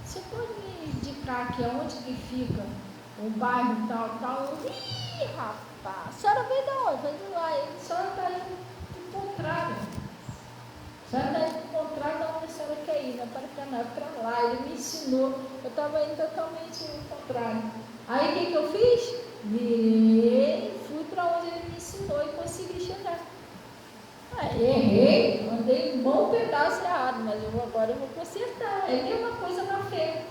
você pode me indicar aqui aonde que fica o bairro tal? Ih, rapaz! A senhora veio da onde? A senhora está indo do contrário. A senhora está indo do contrário da onde a senhora quer ir, para lá. Ele me ensinou. Eu estava indo totalmente ao contrário. Aí o que eu fiz? Fui para onde ele me ensinou e consegui chegar. Errei, andei um bom pedaço errado, mas agora eu vou consertar. É a mesma coisa na fé.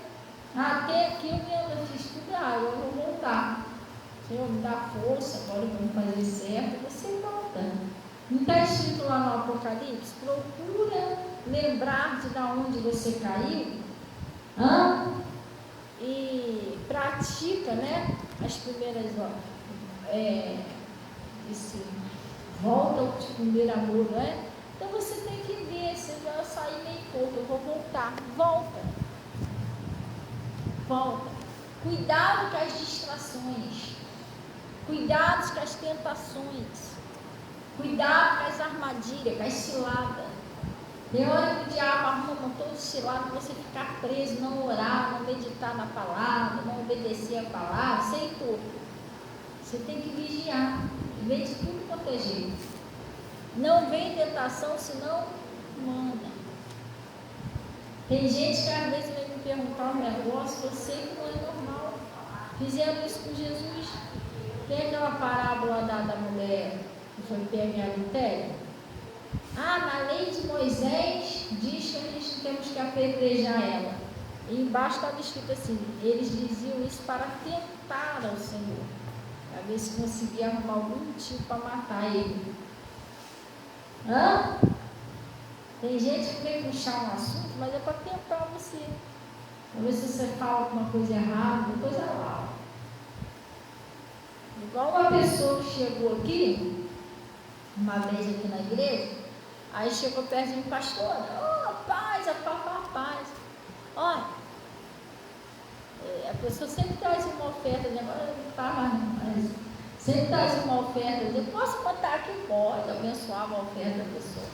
Até aqui eu fiz tudo errado, eu vou voltar. Senhor, me dá força, agora vamos fazer certo, você volta. Não está escrito lá no Apocalipse? Procura lembrar de onde você caiu, e pratica, né, as primeiras volta ao primeiro amor, né? Então você tem que ver, se eu sair meio pouco, eu vou voltar, volta. Cuidado com as distrações. Cuidado com as tentações. Cuidado com as armadilhas, com as ciladas. Tem hora que o diabo arruma um montão de cilada para você ficar preso, não orar, não meditar na palavra, não obedecer a palavra, sei tudo. Você tem que vigiar, ver de tudo quanto é jeito. Não vem tentação, senão manda. Tem gente que às vezes vem me perguntar um negócio, eu sei que não é normal. Fizeram isso com Jesus. Tem aquela parábola da mulher que foi pega em adultério. Na lei de Moisés diz que a gente temos que apedrejar ela. E embaixo estava escrito assim, eles diziam isso para tentar ao Senhor, para ver se conseguia arrumar algum motivo para matar ele. Tem gente que vem puxar um assunto, mas é para tentar você. Para ver se você fala alguma coisa errada, depois ela fala. Igual uma pessoa que chegou aqui, uma vez aqui na igreja, aí chegou perto de um pastor, paz, paz. Olha, a pessoa sempre traz uma oferta, agora não está mais, mas sempre traz uma oferta, eu posso botar aqui? Pode, abençoar uma oferta da pessoa.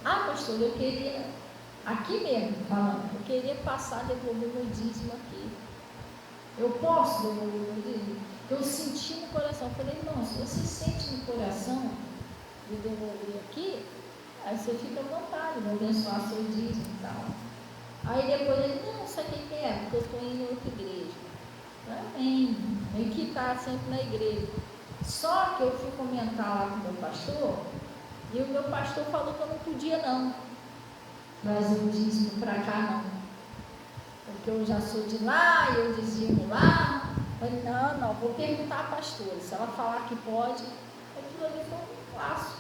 Pastor, eu queria, aqui mesmo, falando, eu queria passar a devolver meu dízimo aqui. Eu posso devolver meu dízimo? Eu senti no coração, eu falei, não, se você sente no coração de devolver aqui, aí você fica à vontade, vai abençoar seu dízimo e tal. Aí depois ele, não, sabe o que é? Porque eu estou indo em outra igreja. Amém, tem que estar sempre na igreja. Só que eu fui comentar lá com o meu pastor, e o meu pastor falou que eu não podia não trazer o dízimo para cá não, porque eu já sou de lá, e eu dizimo lá. Eu falei, não, vou perguntar à pastora, se ela falar que pode, aquilo ali foi um passo.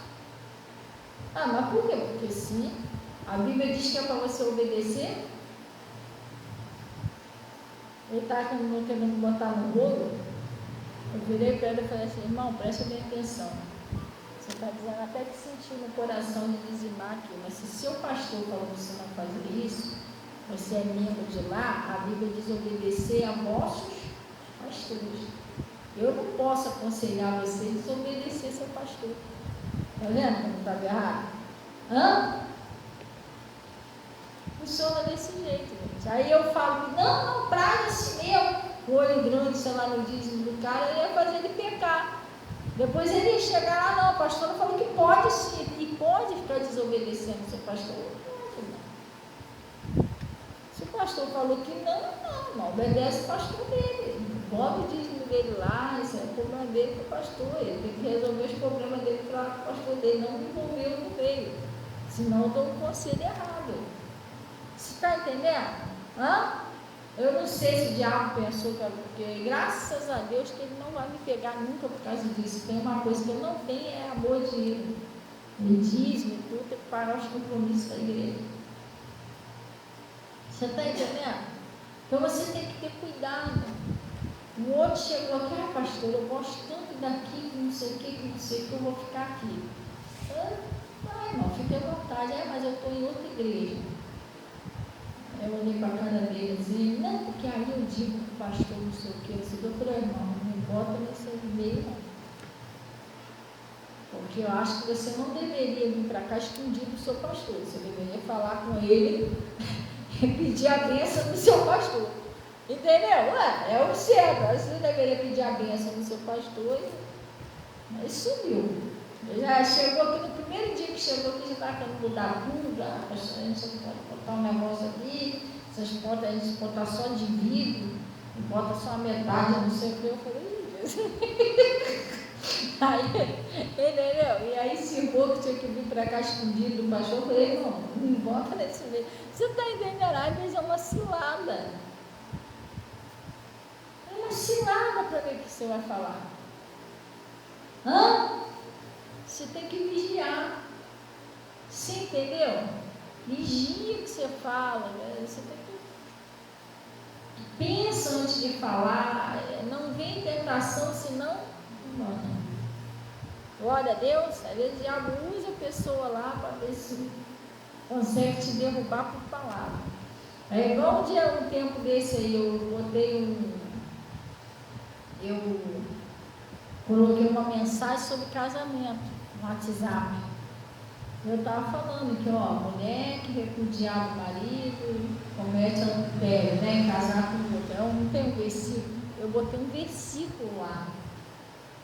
Mas por quê? Porque sim, a Bíblia diz que é para você obedecer. Ele está querendo botar no rolo. Eu virei para ele e falei assim, irmão, presta bem atenção. Você está dizendo até que sentiu no coração de dizimar aqui, mas se seu pastor falou você não fazer isso, você é membro de lá, a Bíblia diz obedecer a vossos pastores. Eu não posso aconselhar você a desobedecer seu pastor. Está vendo como estava errado? Funciona desse jeito, gente. Aí eu falo, não, traz assim mesmo, o olho grande, sei lá, no dízimo do cara, ele ia fazer ele pecar. Depois ele ia chegar lá, não, a pastora falou que pode sim, e pode ficar desobedecendo o seu pastor. Não. Se o pastor falou que não obedece o pastor dele. Bota o dízimo dele lá, isso é o problema dele com o pastor. Ele tem que resolver os problemas dele lá com o pastor dele, não me envolveu no meio. Senão eu dou um conselho errado. Você está entendendo? Eu não sei se o diabo pensou que porque graças a Deus que ele não vai me pegar nunca por causa disso. Tem uma coisa que eu não tenho, é amor de dízimo e tudo, tem que parar os compromissos da igreja. Você está entendendo? Então você tem que ter cuidado. O outro chegou aqui, pastor, eu gosto tanto daqui, que não sei o que, eu vou ficar aqui. Vai, irmão, fique à vontade. Mas eu estou em outra igreja. Eu olhei para a cara dele assim, não, porque aí eu digo para o pastor não sei o que, eu falei, irmão, não me bota nesse meio não. Porque eu acho que você não deveria vir para cá escondido do seu pastor, você deveria falar com ele e pedir a bênção do seu pastor. Entendeu? É o certo, você deveria pedir a bênção do seu pastor e sumiu. Ele já chegou aqui, no primeiro dia que chegou aqui, já estava querendo mudar tudo, pastor, a gente pode botar um negócio aqui, essas portas a gente botar só de vidro, e bota só a metade, não sei o que. Eu falei, aí, entendeu? E aí cismou que tinha que vir para cá escondido do pastor. Eu falei, não bota nesse meio. Você está entendendo? Às vezes é uma cilada. É uma cilada para ver o que você vai falar. Você tem que vigiar. Você entendeu? Vigia o que você fala. Você tem que pensa antes de falar. Não vem tentação, senão não. Glória a Deus. Às vezes o diabo usa a pessoa lá para ver se consegue te derrubar por palavra. É igual um tempo desse aí, eu coloquei uma mensagem sobre casamento no WhatsApp. Eu estava falando que, mulher que repudiar o marido comete adultério, né? Casar com outro. Eu não tenho um versículo, eu botei um versículo lá.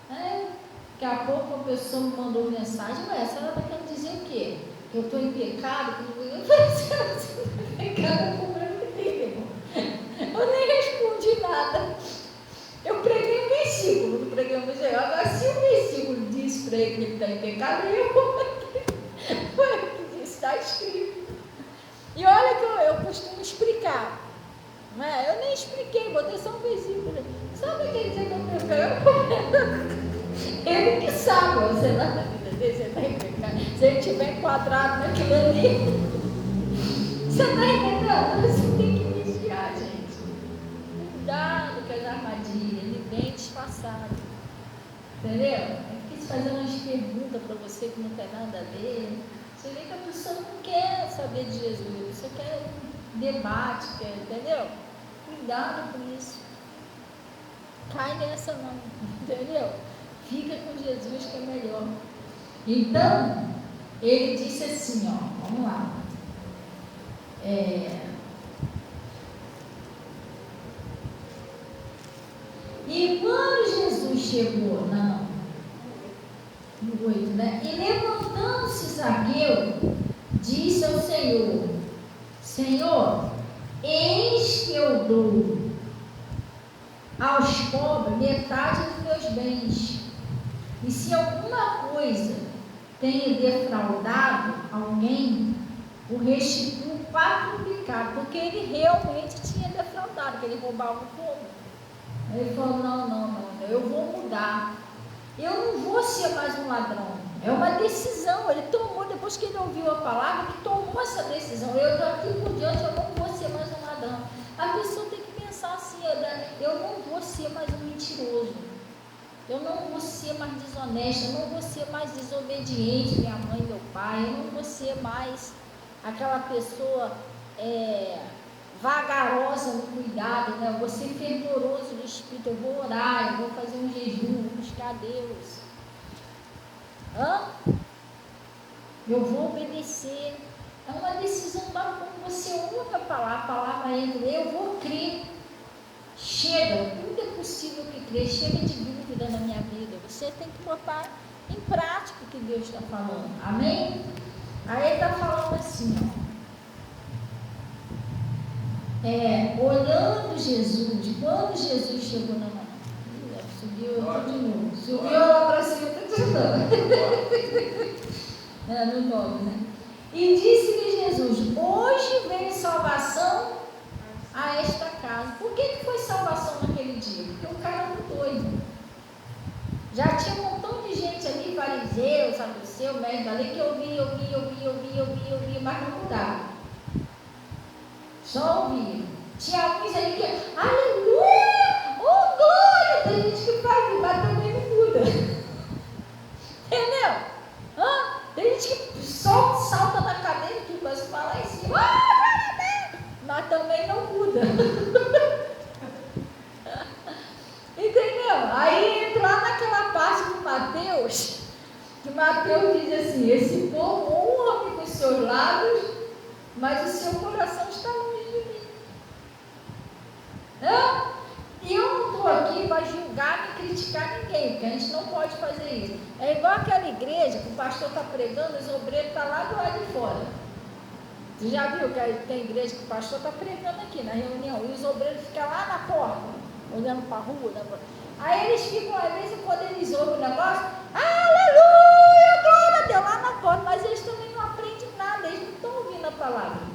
Daqui a pouco a pessoa me mandou mensagem, mas ela está querendo dizer o quê? Que eu estou em pecado? Eu falei, se eu estou em pecado, eu nem respondi nada. Eu preguei um versículo, não preguei um versículo. Agora, se o versículo diz para ele que ele está em pecado, foi o que está escrito. E olha que eu costumo explicar. Eu nem expliquei, botei só um versículo. Sabe o que quer dizer que eu pecado? Ele que sabe, você está na vida dele, você está em pecado. Se ele estiver enquadrado naquilo ali, você está entendendo? Você tem que vigiar, gente. Cuidado com as armadilhas, ele vem disfarçado. Entendeu? É porque espírito fazendo umas perguntas para você que não tem nada a ver. Você vê que a pessoa não quer saber de Jesus, a pessoa quer debate, quer, entendeu? Cuidado com isso. Cai nessa não, entendeu? Fica com Jesus que é melhor. Então, ele disse assim, ó, vamos lá. E quando Jesus chegou, no 8, né? E levantando-se Zaqueu, disse ao Senhor: Senhor, eis que eu dou aos pobres metade dos meus bens, e se alguma coisa tenho defraudado alguém, o restituo quadruplicado, porque ele realmente tinha defraudado, que ele roubava o povo. Ele falou: não, eu vou mudar, eu não vou ser mais um ladrão. É uma decisão, ele tomou, depois que ele ouviu a palavra, que tomou essa decisão. Eu daqui por diante eu não vou ser mais um ladrão. A pessoa tem que pensar assim: eu não vou ser mais um mentiroso, eu não vou ser mais desonesto, eu não vou ser mais desobediente, minha mãe, meu pai, eu não vou ser mais aquela pessoa vagarosa no cuidado, né? Eu vou ser fervoroso do Espírito, eu vou orar, eu vou fazer um jejum, vou buscar Deus. Eu vou obedecer. É uma decisão da como você ouve a palavra entra, eu vou crer. Chega, tudo é possível que crer, chega de dúvida na minha vida. Você tem que botar em prática o que Deus está falando. Amém? Aí ele está falando assim, ó. Olhando Jesus, quando Jesus chegou na mão, subiu de novo, subiu lá para cima, no 9, né? E disse-lhe Jesus: hoje veio salvação a esta casa. Por que foi salvação naquele dia? Porque o cara era doido. Já tinha um montão de gente ali, fariseu, saduceu, mestre da lei, que ouvia, mas não mudava. Só ouvia. Tinha alguns ali que, aleluia, oh glória, tem gente que faz, mas também não muda. Entendeu? Tem gente que só salta na cadeira, que começa a falar em cima, mas também não muda. Entendeu? Aí entra lá naquela parte de Mateus, que Mateus diz assim: esse povo honra-me com os seus lábios, mas o seu coração está longe de mim. E eu não estou aqui para julgar nem criticar ninguém, porque a gente não pode fazer isso. É igual aquela igreja que o pastor está pregando, os obreiros estão lá do lado de fora. Você já viu que tem igreja que o pastor está pregando aqui na reunião, e os obreiros ficam lá na porta, olhando para a rua, aí eles ficam, às vezes, quando eles ouvem o negócio, aleluia, glória a Deus, lá na porta, mas eles também não aprendem nada, eles não estão ouvindo a palavra.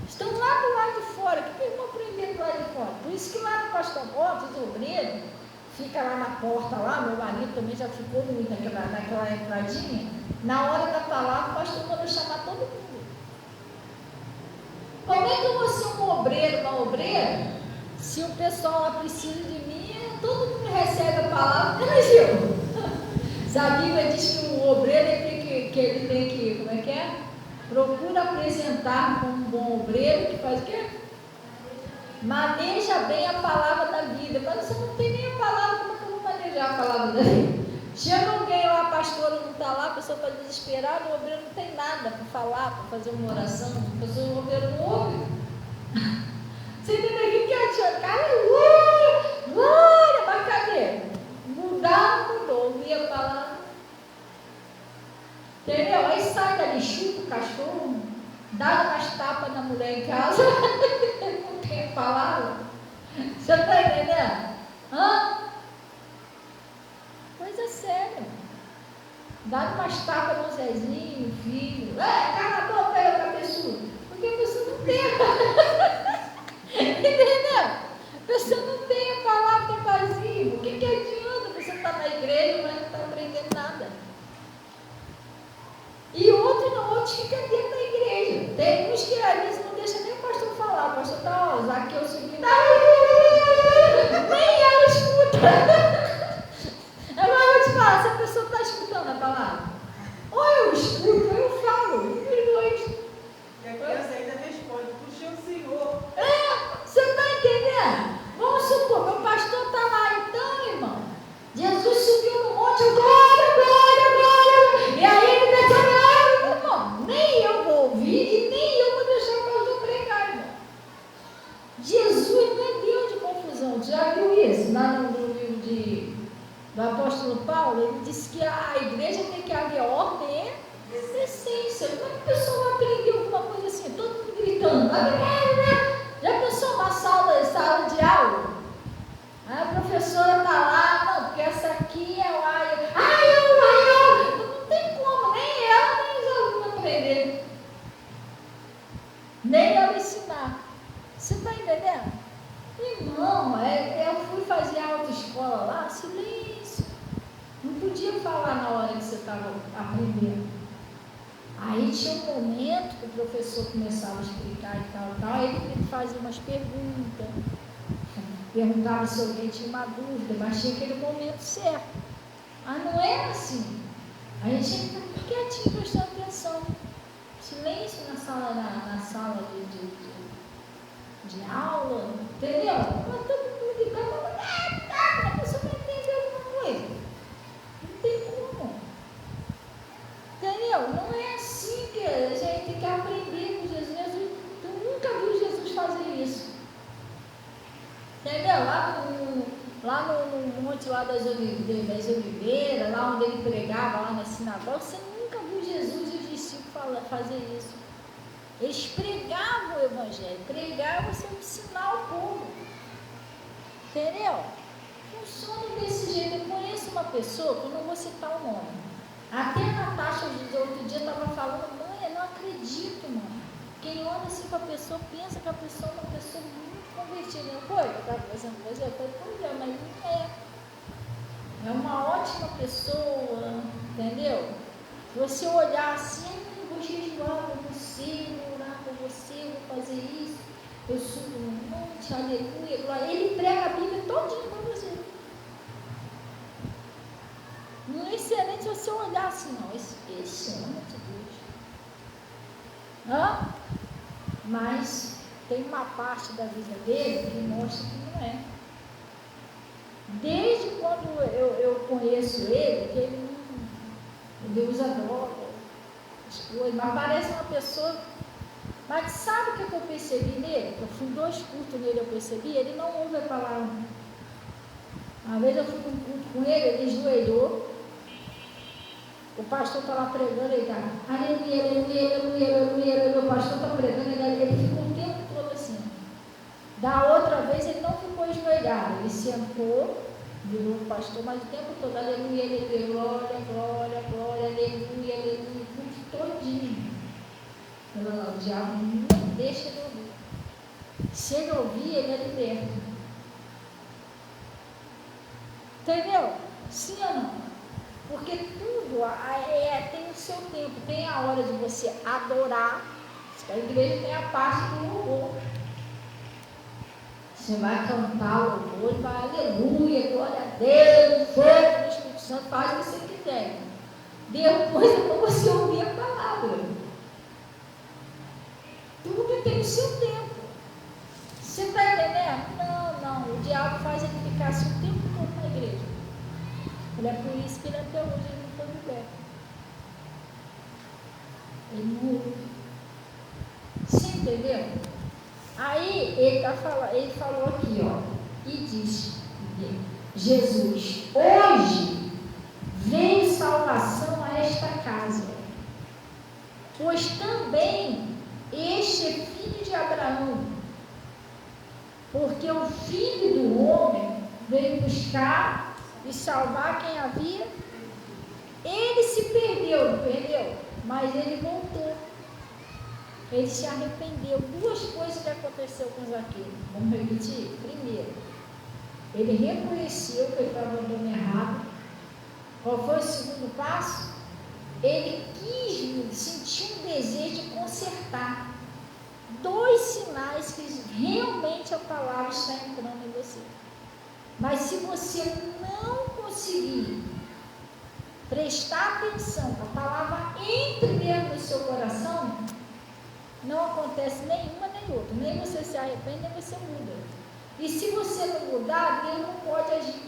Estão lá do lado de fora. O que eles vão aprender do lado de fora? Por isso que lá no Pastor Borges, os obreiros, fica lá na porta, lá, meu marido também já ficou muito naquela entradinha. Na hora da palavra, o pastor manda chamar todo mundo. Como é que eu vou ser um obreiro, uma obreira, se o pessoal lá precisa de mim, todo mundo recebe a palavra, mas eu? A Bíblia diz que o obreiro ele tem que, como é que é? Procura apresentar como um bom obreiro, que faz o quê? Maneja bem a palavra da vida. Mas você não tem nem a palavra, como é que eu vou manejar a palavra da vida? Chega alguém lá, a pastora não está lá, a pessoa está desesperada, o obreiro não tem nada para falar, para fazer uma oração, o obreiro não ouve. Você entendeu aqui que adianta? Aleluia, glória, mas cadê? Mudar, mudou, ouvir a palavra. Entendeu? Aí sai dali, chuta o cachorro, dá umas tapas na mulher em casa, não tem palavra. Você está entendendo? Coisa séria. Dá umas tapas no Zezinho, no filho. Cala a boca aí, outra pessoa. Porque a pessoa não tem. Entendeu? A pessoa não tem a palavra, está vazia. O que adianta você estar na igreja, mas não está aprendendo nada? E outros ficam dentro da igreja. Tem uns que às vezes não deixam nem o pastor falar. O pastor está, Zaqueu subindo. Nem ela escuta. Agora eu vou te falar, se a Paulo, ele disse que a igreja tem que haver ordem e decência. Como é que a pessoa vai aprender alguma coisa assim? Todo mundo gritando. Já pensou uma sala de aula? Aí a professora está lá, não, porque essa aqui é o não tem como, nem ela, nem os alunos aprender. Nem ela ensinar. Você está entendendo? Irmão, eu fui fazer autoescola lá, silêncio. Não podia falar na hora que você estava aprendendo. Aí tinha um momento que o professor começava a explicar e tal, aí ele fazia umas perguntas, perguntava se alguém tinha uma dúvida, mas tinha aquele momento certo. Mas não era assim. A gente tinha que ficar quietinho, prestando atenção. Silêncio na sala de aula, entendeu? Mas todo mundo ligando, a pessoa vai entender alguma coisa. Não tem como. Entendeu? Não é assim que a gente tem que aprender com Jesus. Tu nunca viu Jesus fazer isso. Entendeu? Lá no monte lá das Oliveiras, lá onde ele pregava, lá na sinagoga, você nunca viu Jesus e os discípulos fazer isso. Eles pregavam o Evangelho, pregavam sem ensinar o povo. Entendeu? Funciona desse jeito. Eu conheço uma pessoa, que eu não vou citar o nome. Até a Natasha, outro dia, estava falando, mãe, eu não acredito, mãe. Quem olha assim para a pessoa, pensa que a pessoa é uma pessoa muito convertida. Não foi? Eu estava conversando com você, eu falei, pois é, mas não é. É uma ótima pessoa, entendeu? Se você olhar assim, eu vou jejuar com você, vou orar com você, vou fazer isso, eu subo no monte, aleluia, glória. Ele prega a Bíblia todinha para você. Não é excelente se você olhar assim, não. Esse é homem de Deus. Mas tem uma parte da vida dele que mostra que não é. Desde quando eu conheço ele, que ele usa droga, as coisas, mas parece uma pessoa. Mas sabe o que eu percebi nele? Eu fui em 2 cultos nele, eu percebi, ele não ouve a palavra. Uma vez eu fui num culto com ele ajoelhou. O pastor está lá pregando, ele está, aleluia, aleluia, aleluia, aleluia, aleluia. O pastor está pregando, ele ficou o tempo todo assim. Da outra vez ele não ficou ajoelhado, ele sentou, virou o pastor, mas o tempo todo, aleluia, aleluia, glória, glória, glória, aleluia, aleluia, o culto todinho. Não, o diabo não deixa ele ouvir. Se ele ouvir, ele é liberto. Entendeu? Sim ou não? Porque tudo tem o seu tempo, tem a hora de você adorar. A igreja tem a parte do louvor. Você vai cantar o louvor, vai aleluia, glória a Deus, fogo do Espírito Santo, faz o que você quiser. Depois é para você ouvir a palavra. Tudo tem o seu tempo. Você está entendendo? Não. O diabo faz ele ficar assim o tempo todo na igreja. É por isso que ele até hoje não foi liberto. Ele não ouve. Você entendeu? Aí ele falou aqui, e diz, Jesus, hoje veio salvação a esta casa, pois também este é filho de Abraão, porque o Filho do Homem veio buscar e salvar quem havia. Ele se perdeu, não perdeu? Mas ele voltou. Ele se arrependeu. 2 coisas que aconteceu com Zaqueu. Vamos repetir? Primeiro, ele reconheceu que ele estava andando errado. Qual foi o segundo passo? Ele sentiu um desejo de consertar. 2 sinais que realmente a palavra está entrando em você. Mas se você não conseguir prestar atenção, a palavra entre dentro do seu coração, não acontece nenhuma nem outra. Nem você se arrepende, nem você muda. E se você não mudar, Deus não pode agir.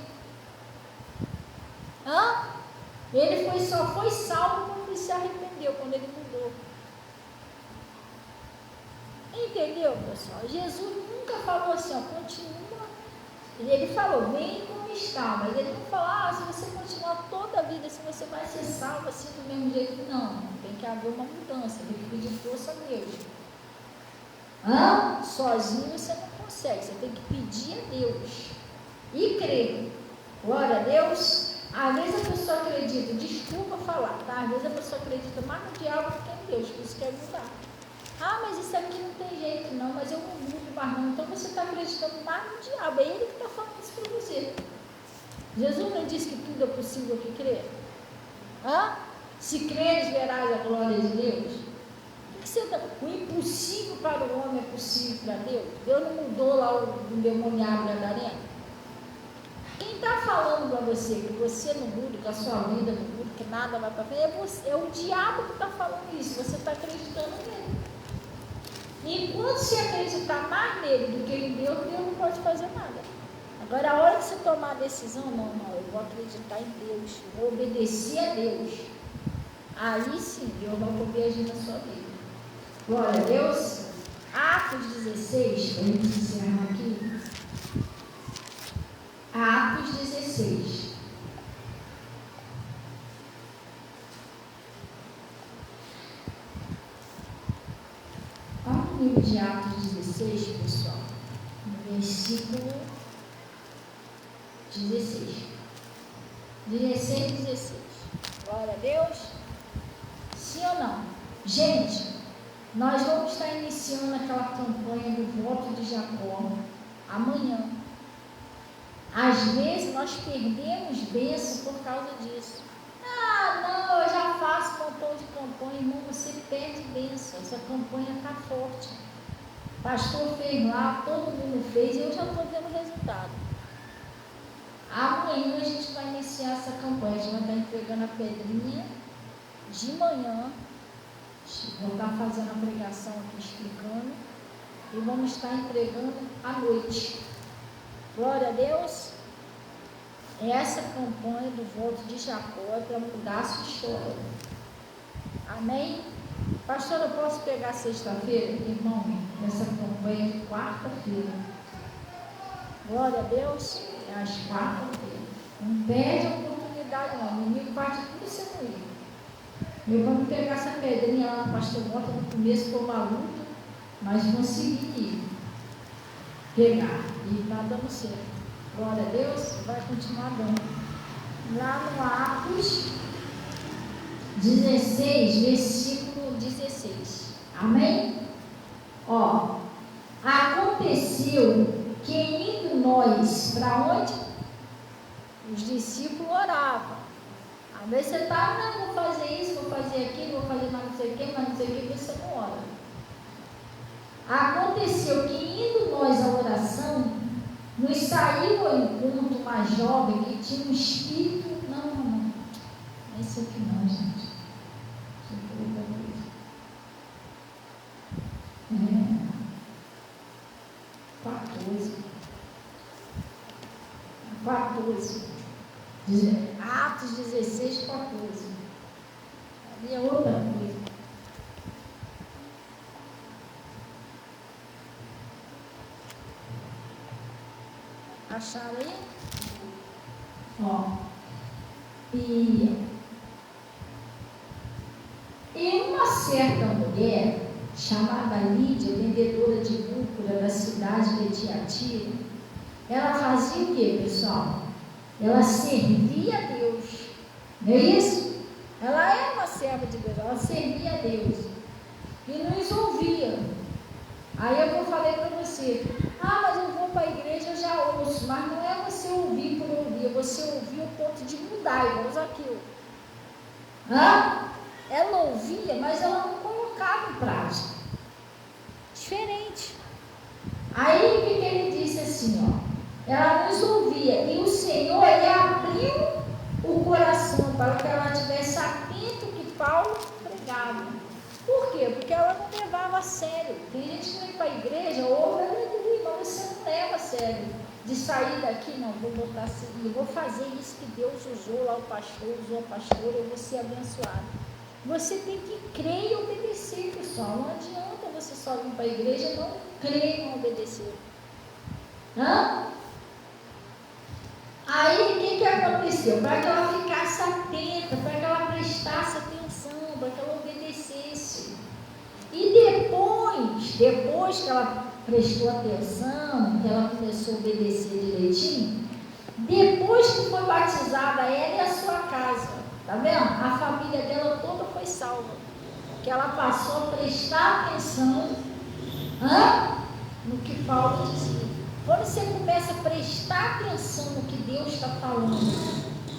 Ele só foi salvo quando ele se arrependeu, quando ele mudou. Entendeu, pessoal? Jesus nunca falou assim, continua. Ele falou, vem comigo. está, mas ele não fala, se você continuar toda a vida, se você vai ser salvo assim do mesmo jeito. Não, tem que haver uma mudança, tem que pedir força a Deus. Sozinho você não consegue, você tem que pedir a Deus e crer. Glória a Deus. Às vezes a pessoa acredita, desculpa falar, tá? Às vezes a pessoa acredita mais no diabo do que em Deus, por isso quer mudar. Mas isso aqui não tem jeito não, mas eu não mudo mais não. Então você está acreditando mais no diabo, é ele que está falando isso para você. Jesus não disse que tudo é possível que crer? Se creres, verás a glória de Deus. O impossível para o homem é possível para Deus. Deus não mudou lá o endemoniado gadareno. Quem está falando para você que você não muda, que a sua vida não muda, que nada vai para frente, é o diabo que está falando isso. Você está acreditando nele. E enquanto você acreditar mais nele do que em Deus, Deus não pode fazer nada. Agora, a hora que você tomar a decisão, não, eu vou acreditar em Deus, eu vou obedecer a Deus. Aí sim, Deus vai poder agir na sua vida. Glória a Deus. Atos 16, para a gente encerrar aqui. Atos 16. Olha o livro de Atos 16, pessoal. No versículo 16. 16 e 16. Glória a Deus. Sim ou não? Gente, nós vamos estar iniciando aquela campanha do voto de Jacó amanhã. Às vezes nós perdemos bênção por causa disso. Não, eu já faço um montão de campanha. Irmão, você perde bênção. Essa campanha está forte. O pastor fez lá, todo mundo fez, e eu já estou vendo o resultado. Amanhã a gente vai iniciar essa campanha. A gente vai estar entregando a pedrinha de manhã. Vou estar fazendo a pregação aqui, explicando. E vamos estar entregando à noite. Glória a Deus. Essa campanha do voto de Jacó é para mudar a sua história. Amém? Pastor, eu posso pegar sexta-feira? Irmão, essa campanha é de quarta-feira. Glória a Deus. É às quarta-feira. Não perde a oportunidade não. O inimigo parte tudo sendo ele. Eu vou pegar essa pedrinha lá no pastor Mota. No começo foi uma luta, mas consegui pegar. E está dando certo. Glória a Deus. Vai continuar dando. Lá no Atos 16, versículo 16. Amém? Aconteceu que indo nós para onde? Os discípulos oravam. Às vezes você está, não, vou fazer isso, vou fazer aquilo, vou fazer mais não sei o que, mas não sei o que, você não ora. Aconteceu que indo nós à oração, nos saiu ao encontro uma jovem que tinha um espírito, não é isso aqui não, gente. Deixa eu ver outra coisa. 14. Atos 16, 14. Ali é outra coisa. Acharam aí? E uma certa mulher, chamada Lídia, vendedora de púrpura da cidade de Tiatira, ela fazia o que, pessoal? Ela servia a Deus. Não é isso? Ela é uma serva de Deus, ela servia a Deus. E nos ouvia. Aí eu falei para você, mas eu vou para a igreja, eu já ouço, mas não é você ouvir por ouvir, é você ouvir o ponto de mudar, igual aquilo. Ela ouvia, mas ela não colocava em prática. Diferente. Aí o que ele disse assim, ela nos ouvia, e o Senhor, ele abriu o coração para que ela tivesse atento ao que Paulo pregava. Por quê? Porque ela não levava a sério. Tem gente que vem para a igreja, ouve, aleluia, mas você não leva a sério. De sair daqui, não, vou botar assim, eu vou fazer isso que Deus usou lá, o pastor, usou a pastora, eu vou ser abençoado. Você tem que crer e obedecer, pessoal. Não adianta você só vir para a igreja e não crer e não obedecer. Aí, o que aconteceu? Para que ela ficasse atenta, para que ela prestasse atenção, para que ela obedecesse. E depois que ela prestou atenção, que ela começou a obedecer direitinho, depois que foi batizada ela e a sua casa, tá vendo? A família dela toda foi salva. Que ela passou a prestar atenção no que Paulo dizia. Quando você começa a prestar atenção no que Deus está falando,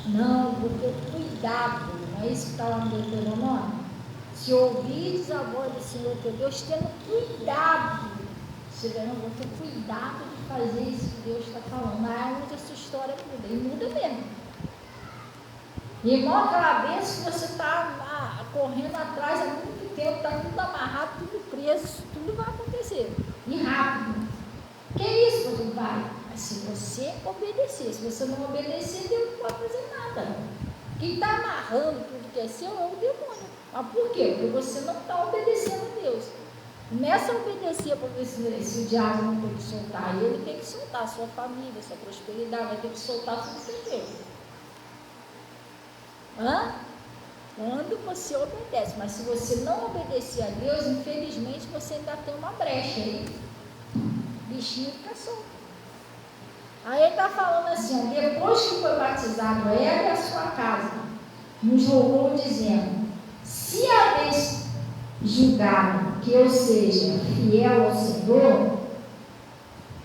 não, porque cuidado, não é isso que está lá no Deuteronômio? Se ouvides a voz do Senhor teu Deus, tendo cuidado, você não vou ter cuidado de fazer isso que Deus está falando. Mas onde essa história muda, e muda mesmo. Irmão, aquela vez que você está correndo atrás há muito tempo, está tudo amarrado, tudo preso, tudo vai acontecer. E rápido. Que isso, você vai? Mas se você obedecer, se você não obedecer, Deus não pode fazer nada. Quem está amarrando tudo que é seu é o demônio. Mas por quê? Porque você não está obedecendo a Deus. Começa a obedecer para ver se o diabo não tem que soltar. Ele tem que soltar a sua família, a sua prosperidade, vai ter que soltar tudo que é Deus. Quando você obedece, mas se você não obedecer a Deus, infelizmente você ainda tem uma brecha aí. O bichinho fica solto. Aí ele está falando assim, depois que foi batizado ela e a sua casa, nos rogou dizendo: se haveis julgado que eu seja fiel ao Senhor,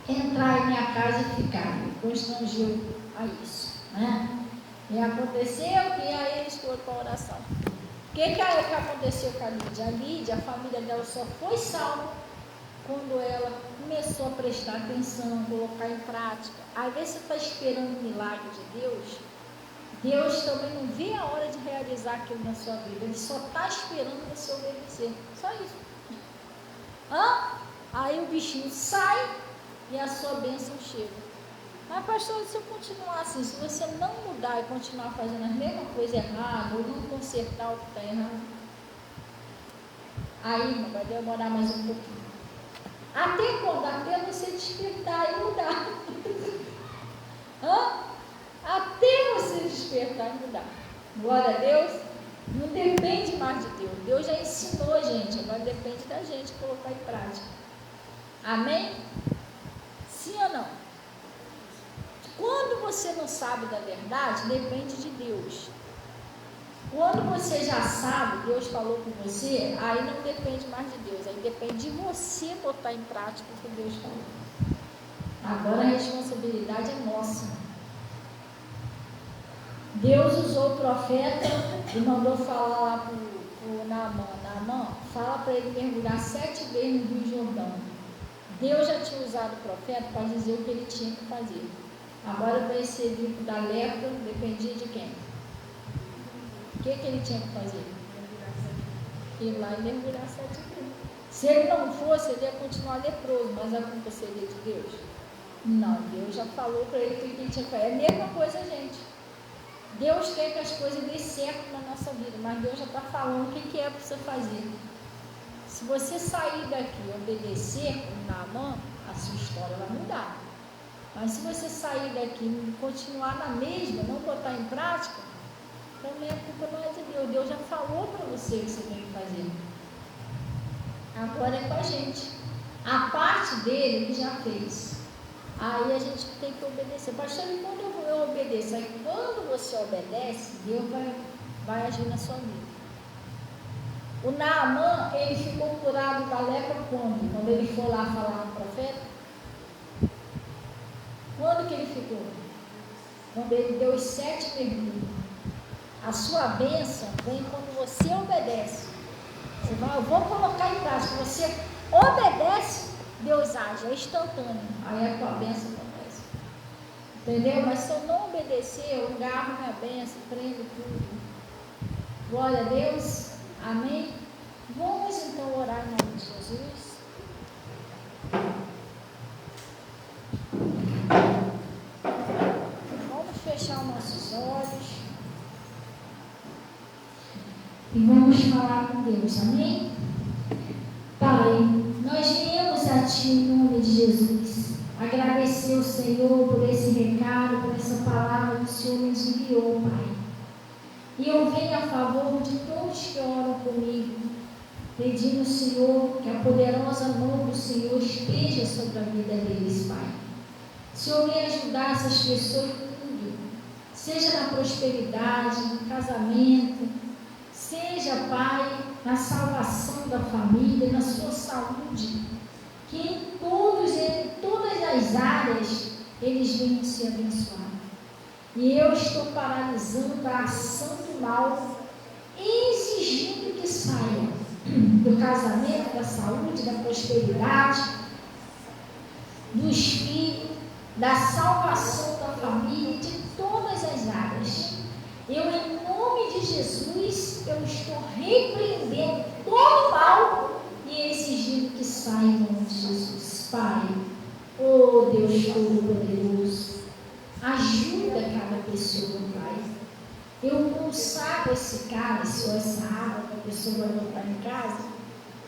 entrai em minha casa e ficai. Constrangiu a isso, né? E aconteceu que aí eles foram para a oração. O que aconteceu com a Lídia? A Lídia, a família dela só foi salva quando ela começou a prestar atenção, colocar em prática. Às vezes você está esperando o milagre de Deus, Deus também não vê a hora de realizar aquilo na sua vida, Ele só está esperando você obedecer, só isso. Aí o bichinho sai e a sua bênção chega. Mas pastor, se eu continuar assim, se você não mudar e continuar fazendo a mesma coisa errada, ou não consertar o que está errado, aí vai demorar mais um pouquinho. Até quando? Até você despertar e mudar. Até você despertar e mudar. Glória a Deus. Não depende mais de Deus. Deus já ensinou, gente. Agora depende da gente colocar em prática. Amém? Sim ou não? Quando você não sabe da verdade, depende de Deus. Quando você já sabe, Deus falou com você, aí não depende mais de Deus, aí depende de você botar em prática o que Deus falou. Agora a responsabilidade é nossa. Deus usou o profeta e mandou falar lá para o Naamã: Naamã, fala para ele mergulhar 7 vezes no Rio Jordão. Deus já tinha usado o profeta para dizer o que ele tinha que fazer. Agora, para esse serviço da lepra, dependia de quem? O que ele tinha que fazer? Ir lá e mergulhar 7 vezes. Se ele não fosse, ele ia continuar leproso, mas a culpa seria de Deus? Não, Deus já falou para ele o que ele tinha que fazer. É a mesma coisa, gente. Deus quer que as coisas dêem certo na nossa vida, mas Deus já está falando o que é para você fazer. Se você sair daqui e obedecer o Naamã, a sua história vai mudar. Mas se você sair daqui e continuar na mesma, não botar em prática, também a culpa não é de Deus. Deus já falou para você o que você tem que fazer. Agora é com a gente. A parte dele, ele já fez. Aí a gente tem que obedecer. Pastor, e quando eu obedeço? Aí quando você obedece, Deus vai agir na sua vida. O Naamã, ele ficou curado da lepra quando? Quando ele foi lá falar com o profeta? Quando que ele ficou? Quando ele deu os 7 mergulhos. A sua bênção vem quando você obedece. Você vai, eu vou colocar em prática. Você obedece, Deus age, é instantâneo. Aí a tua bênção acontece. Entendeu? Mas se eu não obedecer, eu agarro minha bênção, prendo tudo. Glória a Deus. Amém? Vamos então orar em nome de Jesus. Vamos fechar nossos olhos e vamos falar com Deus, amém? Pai, nós viemos a Ti em nome de Jesus. agradecer o Senhor por esse recado, por essa palavra que o Senhor nos enviou, Pai. E eu venho a favor de todos que oram comigo, pedindo ao Senhor que a poderosa mão do Senhor esteja sobre a vida deles, Pai. Senhor, venha ajudar essas pessoas em tudo, seja na prosperidade, no casamento, seja, Pai, na salvação da família, na sua saúde, que em todas as áreas eles venham se abençoar. E eu estou paralisando a ação do mal, exigindo que saia do casamento, da saúde, da prosperidade, dos filhos, da salvação da família, de todas as áreas. Eu, em nome de Jesus, eu estou repreendendo todo o mal e exigindo que saia em nome de Jesus. Pai, oh Deus Todo-Poderoso, ajuda cada pessoa, Pai. Eu consagro esse cálice ou essa água que a pessoa vai botar em casa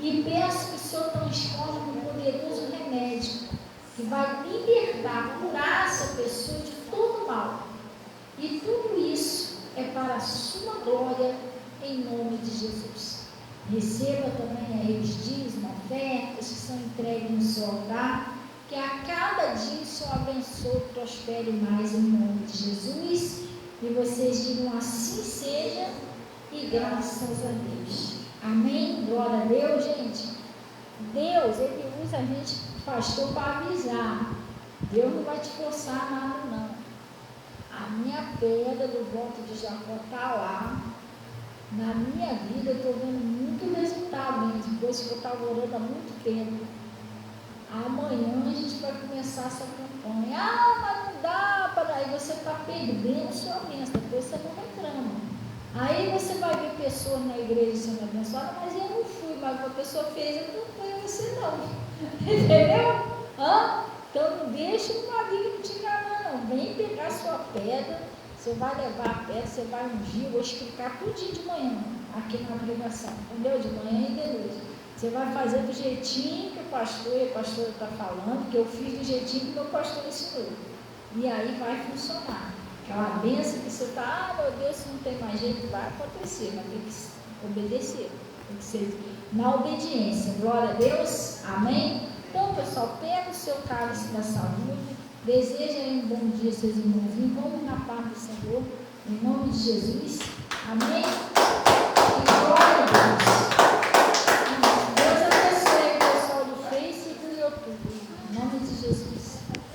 e peço que o Senhor transforme num poderoso remédio que vai libertar, curar essa pessoa de todo mal. E tudo isso é para a sua glória, em nome de Jesus. Receba também aí os dízimos, ofertas que são entregues no seu altar, que a cada dia o Senhor abençoe e prospere mais em nome de Jesus. E vocês digam assim seja e graças a Deus. Amém? Glória a Deus, gente. Deus, Ele usa a gente, pastor, para avisar. Deus não vai te forçar nada, não. A minha pedra do voto de Jacó está lá. Na minha vida eu estou vendo muito resultado, hein? Depois que eu estava orando há muito tempo. Amanhã a gente vai começar essa campanha. Mas não dá para. Aí você está perdendo sua bênção, depois você não reclama. Aí você vai ver pessoas na igreja sendo abençoadas, mas eu não fui, mas a pessoa fez, eu não fui, você não. Entendeu? Então não deixa o maligno te enganar, não. Vem pegar sua pedra, você vai levar a pedra, você vai ungir, eu vou explicar tudinho de manhã, aqui na pregação, entendeu? De manhã e de noite. Você vai fazer do jeitinho que o pastor e a pastora está falando, que eu fiz do jeitinho que o meu pastor ensinou. E aí vai funcionar. Aquela bênção que você está, meu Deus, se não tem mais jeito, vai acontecer, mas tem que obedecer. Tem que ser na obediência. Glória a Deus. Amém? Então, pessoal, pega o seu cálice da saúde, deseja um bom dia, seus irmãozinhos. Vamos na paz do Senhor, em nome de Jesus. Amém?